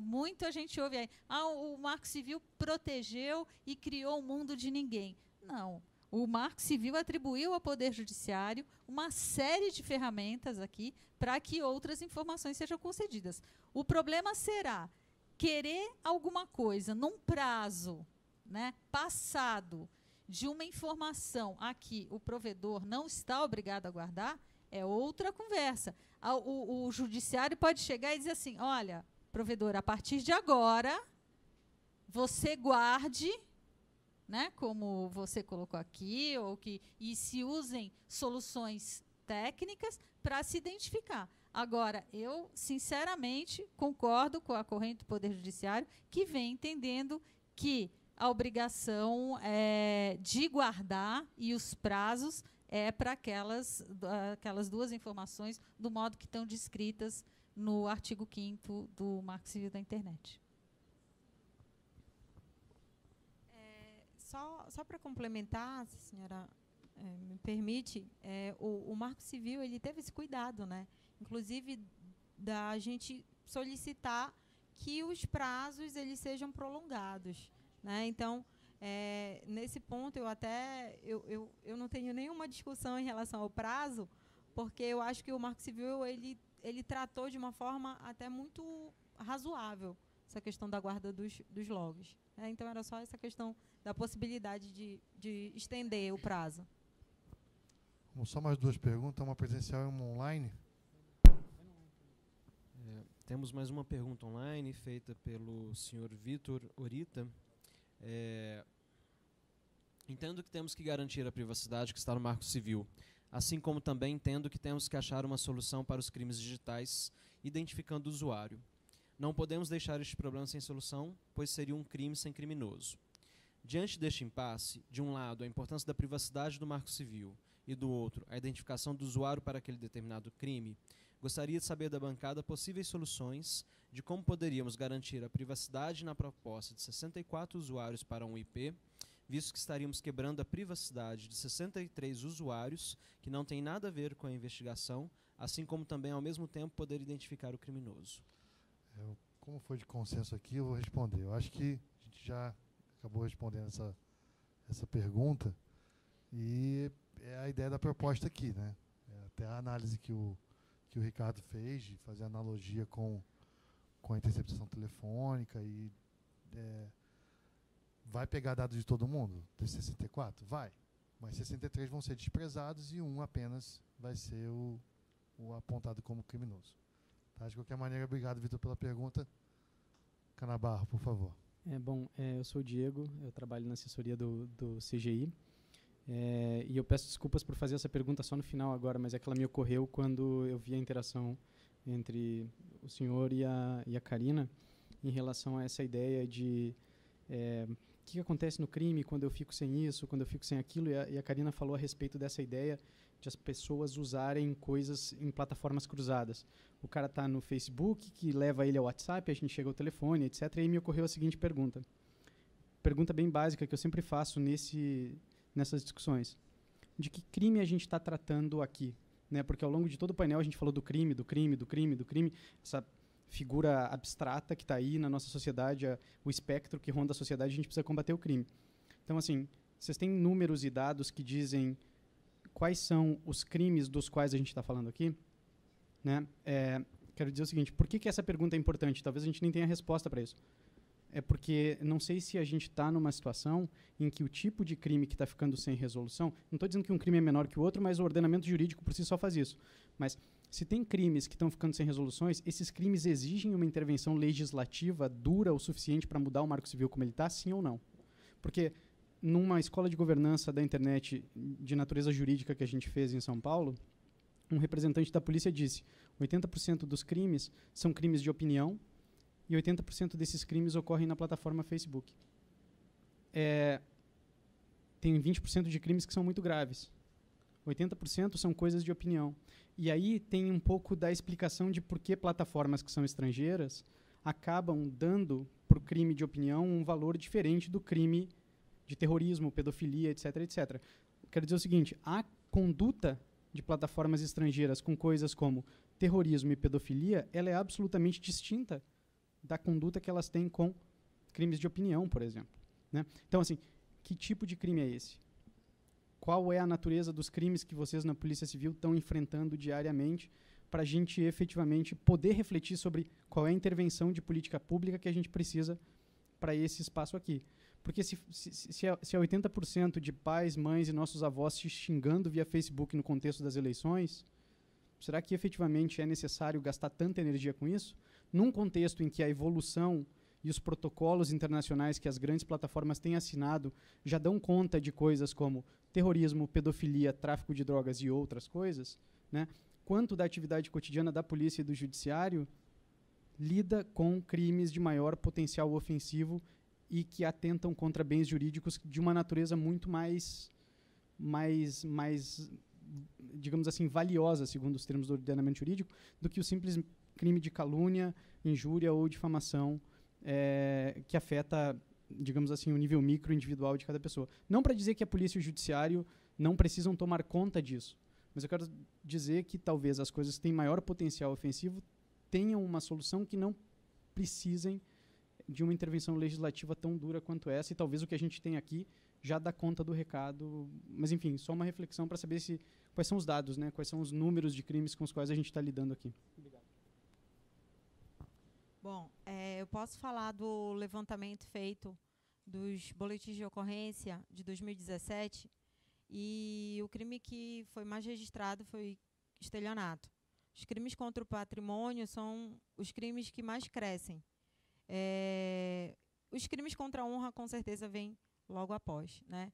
muito a gente ouve aí, o Marco Civil protegeu e criou o mundo de ninguém. Não. O Marco Civil atribuiu ao Poder Judiciário uma série de ferramentas aqui para que outras informações sejam concedidas. O problema será querer alguma coisa num prazo, né, passado de uma informação a que o provedor não está obrigado a guardar, é outra conversa. O judiciário pode chegar e dizer assim, olha, provedor, a partir de agora, você guarde, né, como você colocou aqui, e se usem soluções técnicas para se identificar. Agora, eu, sinceramente, concordo com a corrente do Poder Judiciário, que vem entendendo que a obrigação de guardar e os prazos para aquelas duas informações do modo que estão descritas no artigo 5º do Marco Civil da Internet. Só para complementar, se a senhora me permite, o Marco Civil ele teve esse cuidado, né? Inclusive da gente solicitar que os prazos eles sejam prolongados, né? Então, nesse ponto eu não tenho nenhuma discussão em relação ao prazo, porque eu acho que o Marco Civil ele tratou de uma forma até muito razoável essa questão da guarda dos logs. Então, era só essa questão da possibilidade de estender o prazo. Só mais duas perguntas, uma presencial e uma online. Temos mais uma pergunta online, feita pelo senhor Vitor Orita. Entendo que temos que garantir a privacidade que está no Marco Civil, assim como também entendo que temos que achar uma solução para os crimes digitais, identificando o usuário. Não podemos deixar este problema sem solução, pois seria um crime sem criminoso. Diante deste impasse, de um lado, a importância da privacidade do Marco Civil e, do outro, a identificação do usuário para aquele determinado crime, gostaria de saber da bancada possíveis soluções de como poderíamos garantir a privacidade na proposta de 64 usuários para um IP, visto que estaríamos quebrando a privacidade de 63 usuários que não têm nada a ver com a investigação, assim como também, ao mesmo tempo, poder identificar o criminoso. Como foi de consenso aqui, eu vou responder. Eu acho que a gente já acabou respondendo essa pergunta e é a ideia da proposta aqui, né? Até a análise que o Ricardo fez, de fazer analogia com a interceptação telefônica e vai pegar dados de todo mundo, de 64? Vai. Mas 63 vão ser desprezados e um apenas vai ser o apontado como criminoso. Tá? De qualquer maneira, obrigado, Vitor, pela pergunta. Canabarro, por favor. Eu sou o Diego, eu trabalho na assessoria do CGI. E eu peço desculpas por fazer essa pergunta só no final agora, mas é que ela me ocorreu quando eu vi a interação entre o senhor e a Karina em relação a essa ideia de o que acontece no crime quando eu fico sem isso, quando eu fico sem aquilo, e a Karina falou a respeito dessa ideia de as pessoas usarem coisas em plataformas cruzadas. O cara está no Facebook, que leva ele ao WhatsApp, a gente chega ao telefone, etc. E aí me ocorreu a seguinte pergunta. Pergunta bem básica que eu sempre faço nessas discussões. De que crime a gente está tratando aqui? Né? Porque ao longo de todo o painel a gente falou do crime, essa figura abstrata que está aí na nossa sociedade, o espectro que ronda a sociedade, a gente precisa combater o crime. Então, assim, vocês têm números e dados que dizem quais são os crimes dos quais a gente está falando aqui? Né? Quero dizer o seguinte, por que essa pergunta é importante? Talvez a gente nem tenha resposta para isso. É porque não sei se a gente está numa situação em que o tipo de crime que está ficando sem resolução, não estou dizendo que um crime é menor que o outro, mas o ordenamento jurídico por si só faz isso. Mas se tem crimes que estão ficando sem resoluções, esses crimes exigem uma intervenção legislativa dura o suficiente para mudar o Marco Civil como ele está, sim ou não? Porque numa escola de governança da internet de natureza jurídica que a gente fez em São Paulo, um representante da polícia disse 80% dos crimes são crimes de opinião e 80% desses crimes ocorrem na plataforma Facebook. tem 20% de crimes que são muito graves. 80% são coisas de opinião. E aí tem um pouco da explicação de por que plataformas que são estrangeiras acabam dando para o crime de opinião um valor diferente do crime de terrorismo, pedofilia, etc, etc. Quero dizer o seguinte, a conduta de plataformas estrangeiras com coisas como terrorismo e pedofilia, ela é absolutamente distinta da conduta que elas têm com crimes de opinião, por exemplo, né? Então, assim, que tipo de crime é esse? Qual é a natureza dos crimes que vocês na Polícia Civil estão enfrentando diariamente para a gente efetivamente poder refletir sobre qual é a intervenção de política pública que a gente precisa para esse espaço aqui? Porque se é 80% de pais, mães e nossos avós te xingando via Facebook no contexto das eleições, será que efetivamente é necessário gastar tanta energia com isso? Num contexto em que a evolução e os protocolos internacionais que as grandes plataformas têm assinado já dão conta de coisas como terrorismo, pedofilia, tráfico de drogas e outras coisas, né? Quanto da atividade cotidiana da polícia e do judiciário lida com crimes de maior potencial ofensivo e que atentam contra bens jurídicos de uma natureza muito mais digamos assim, valiosa, segundo os termos do ordenamento jurídico, do que o simples crime de calúnia, injúria ou difamação que afeta, digamos assim, o nível micro individual de cada pessoa. Não para dizer que a polícia e o judiciário não precisam tomar conta disso, mas eu quero dizer que talvez as coisas que têm maior potencial ofensivo tenham uma solução que não precisem de uma intervenção legislativa tão dura quanto essa, e talvez o que a gente tem aqui já dá conta do recado. Mas, enfim, só uma reflexão para saber quais são os dados, né? Quais são os números de crimes com os quais a gente está lidando aqui. Obrigado. Bom, eu posso falar do levantamento feito dos boletins de ocorrência de 2017, e o crime que foi mais registrado foi estelionato. Os crimes contra o patrimônio são os crimes que mais crescem. Os crimes contra a honra, com certeza, vêm logo após, né?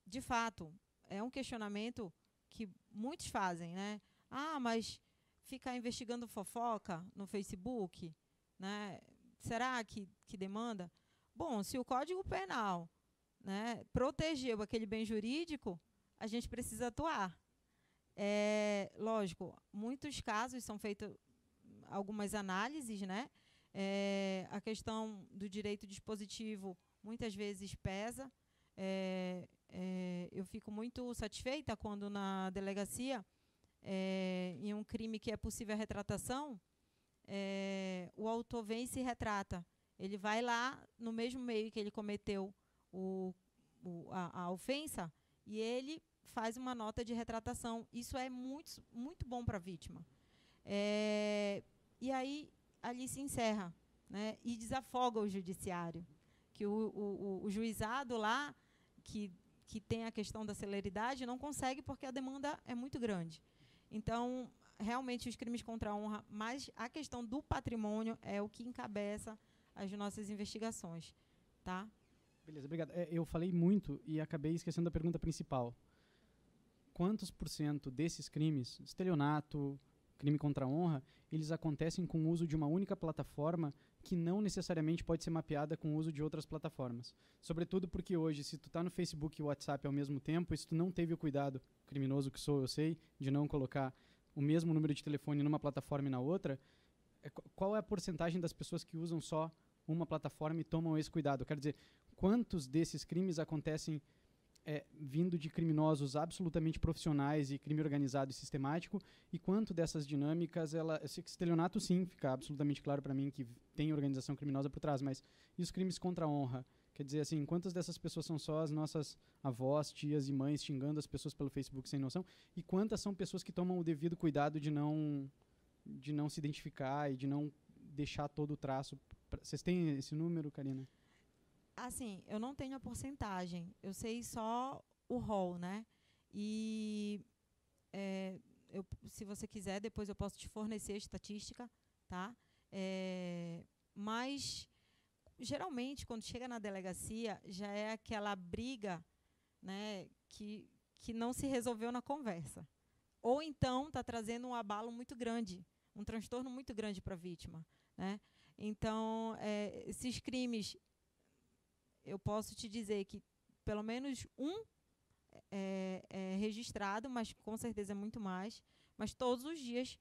De fato, é um questionamento que muitos fazem, né? Ah, mas ficar investigando fofoca no Facebook, né? Será que demanda? Bom, se o Código Penal, né, protegeu aquele bem jurídico, a gente precisa atuar. Lógico, muitos casos são feitas algumas análises, né? A questão do direito dispositivo muitas vezes pesa. Eu fico muito satisfeita quando na delegacia, em um crime que é possível a retratação, o autor vem e se retrata. Ele vai lá no mesmo meio que ele cometeu a ofensa e ele faz uma nota de retratação. Isso é muito, muito bom para a vítima. E aí ali se encerra, né, e desafoga o judiciário, que o juizado lá, que tem a questão da celeridade, não consegue porque a demanda é muito grande. Então, realmente, os crimes contra a honra, mas a questão do patrimônio é o que encabeça as nossas investigações. Tá? Beleza, obrigado. Eu falei muito e acabei esquecendo a pergunta principal. Quantos % desses crimes, estelionato, crime contra a honra, eles acontecem com o uso de uma única plataforma que não necessariamente pode ser mapeada com o uso de outras plataformas? Sobretudo porque hoje, se tu está no Facebook e WhatsApp ao mesmo tempo, e se tu não teve o cuidado, criminoso que sou, eu sei, de não colocar o mesmo número de telefone numa plataforma e na outra, qual é a porcentagem das pessoas que usam só uma plataforma e tomam esse cuidado? Quero dizer, quantos desses crimes acontecem vindo de criminosos absolutamente profissionais e crime organizado e sistemático, e quanto dessas dinâmicas, estelionato sim, fica absolutamente claro para mim que tem organização criminosa por trás, mas e os crimes contra a honra? Quer dizer, assim, quantas dessas pessoas são só as nossas avós, tias e mães xingando as pessoas pelo Facebook sem noção, e quantas são pessoas que tomam o devido cuidado de não se identificar e de não deixar todo o traço? Vocês têm esse número, Karina? Assim, eu não tenho a porcentagem, eu sei só o rol, né? E se você quiser, depois eu posso te fornecer a estatística, tá? Mas, geralmente, quando chega na delegacia, já é aquela briga, né, que não se resolveu na conversa. Ou então está trazendo um abalo muito grande, um transtorno muito grande para a vítima, né? Então, esses crimes, eu posso te dizer que pelo menos um registrado, mas com certeza é muito mais. Mas todos os dias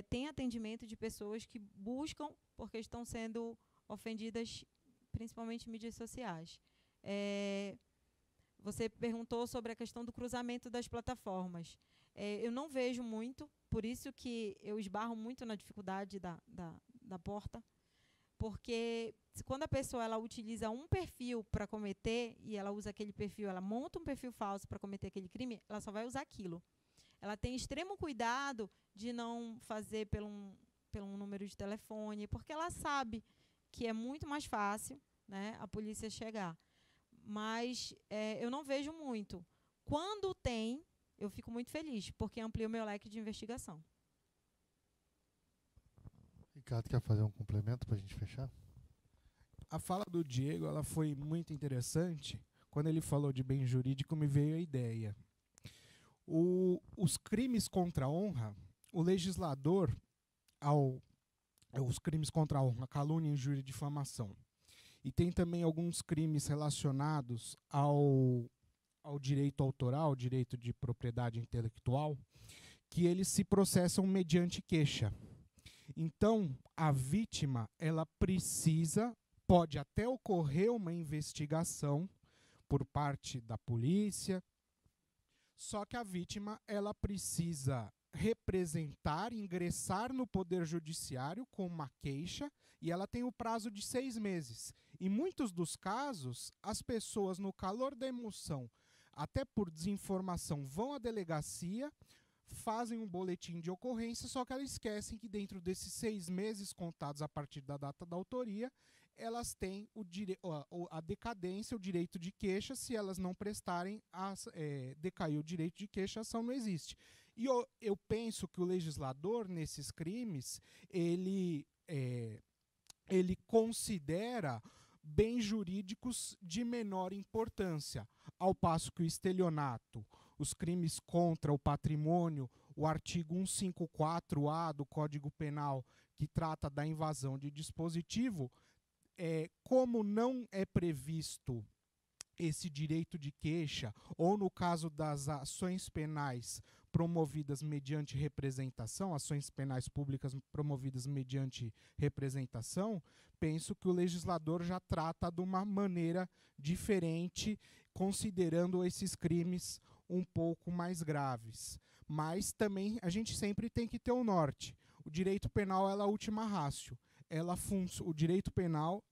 tem atendimento de pessoas que buscam porque estão sendo ofendidas, principalmente em mídias sociais. Você perguntou sobre a questão do cruzamento das plataformas. Eu não vejo muito, por isso que eu esbarro muito na dificuldade da porta, porque quando a pessoa ela utiliza um perfil para cometer, e ela usa aquele perfil, ela monta um perfil falso para cometer aquele crime, ela só vai usar aquilo. Ela tem extremo cuidado de não fazer pelo um número de telefone, porque ela sabe que é muito mais fácil, né, a polícia chegar. Mas eu não vejo muito. Quando tem, eu fico muito feliz, porque amplia o meu leque de investigação. Ricardo, quer fazer um complemento para a gente fechar? A fala do Diego ela foi muito interessante. Quando ele falou de bem jurídico, me veio a ideia. Os crimes contra a honra, o legislador, os crimes contra a honra, calúnia, injúria e difamação, e tem também alguns crimes relacionados ao direito autoral, direito de propriedade intelectual, que eles se processam mediante queixa. Então, a vítima, ela pode até ocorrer uma investigação por parte da polícia, só que a vítima, ela precisa representar, ingressar no Poder Judiciário com uma queixa, e ela tem o prazo de 6 meses. Em muitos dos casos, as pessoas, no calor da emoção, até por desinformação, vão à delegacia, fazem um boletim de ocorrência, só que elas esquecem que dentro desses 6 meses contados a partir da data da autoria, elas têm a decadência, o direito de queixa. Se elas não prestarem, decair o direito de queixa, a ação não existe. E eu penso que o legislador, nesses crimes, ele considera bens jurídicos de menor importância, ao passo que o estelionato, os crimes contra o patrimônio, o artigo 154-A do Código Penal, que trata da invasão de dispositivo, como não é previsto esse direito de queixa, ou no caso das ações penais promovidas mediante representação, ações penais públicas promovidas mediante representação, penso que o legislador já trata de uma maneira diferente, considerando esses crimes um pouco mais graves. Mas também a gente sempre tem que ter o norte. O direito penal é a última ratio. O direito penal,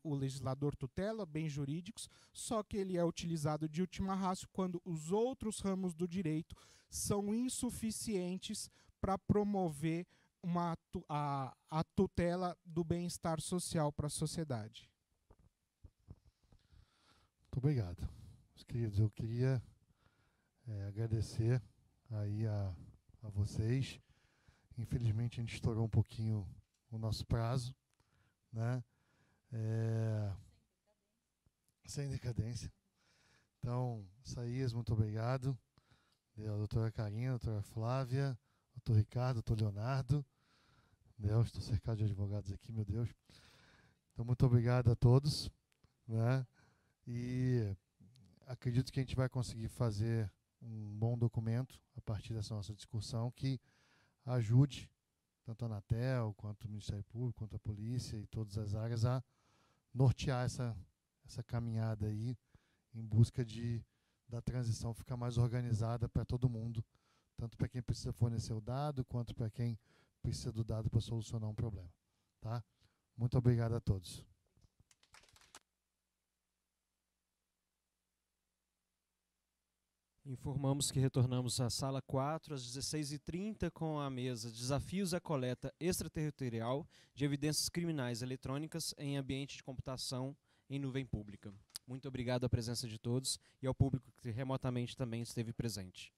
o legislador tutela bens jurídicos, só que ele é utilizado de última ratio quando os outros ramos do direito são insuficientes para promover a tutela do bem-estar social para a sociedade. Muito obrigado. Meus queridos, eu queria agradecer aí a vocês. Infelizmente, a gente estourou um pouquinho o nosso prazo, né? Sem decadência. Então, Isaías, muito obrigado. A doutora Karina, a doutora Flávia, o doutor Ricardo, o doutor Leonardo. Estou cercado de advogados aqui, meu Deus. Então, muito obrigado a todos, né? E acredito que a gente vai conseguir fazer um bom documento a partir dessa nossa discussão que ajude tanto a Anatel, quanto o Ministério Público, quanto a polícia e todas as áreas a nortear essa caminhada aí em busca da transição ficar mais organizada para todo mundo, tanto para quem precisa fornecer o dado, quanto para quem precisa do dado para solucionar um problema. Tá? Muito obrigado a todos. Informamos que retornamos à sala 4 às 16h30 com a mesa Desafios à Coleta Extraterritorial de Evidências Criminais Eletrônicas em Ambiente de Computação em Nuvem Pública. Muito obrigado à presença de todos e ao público que remotamente também esteve presente.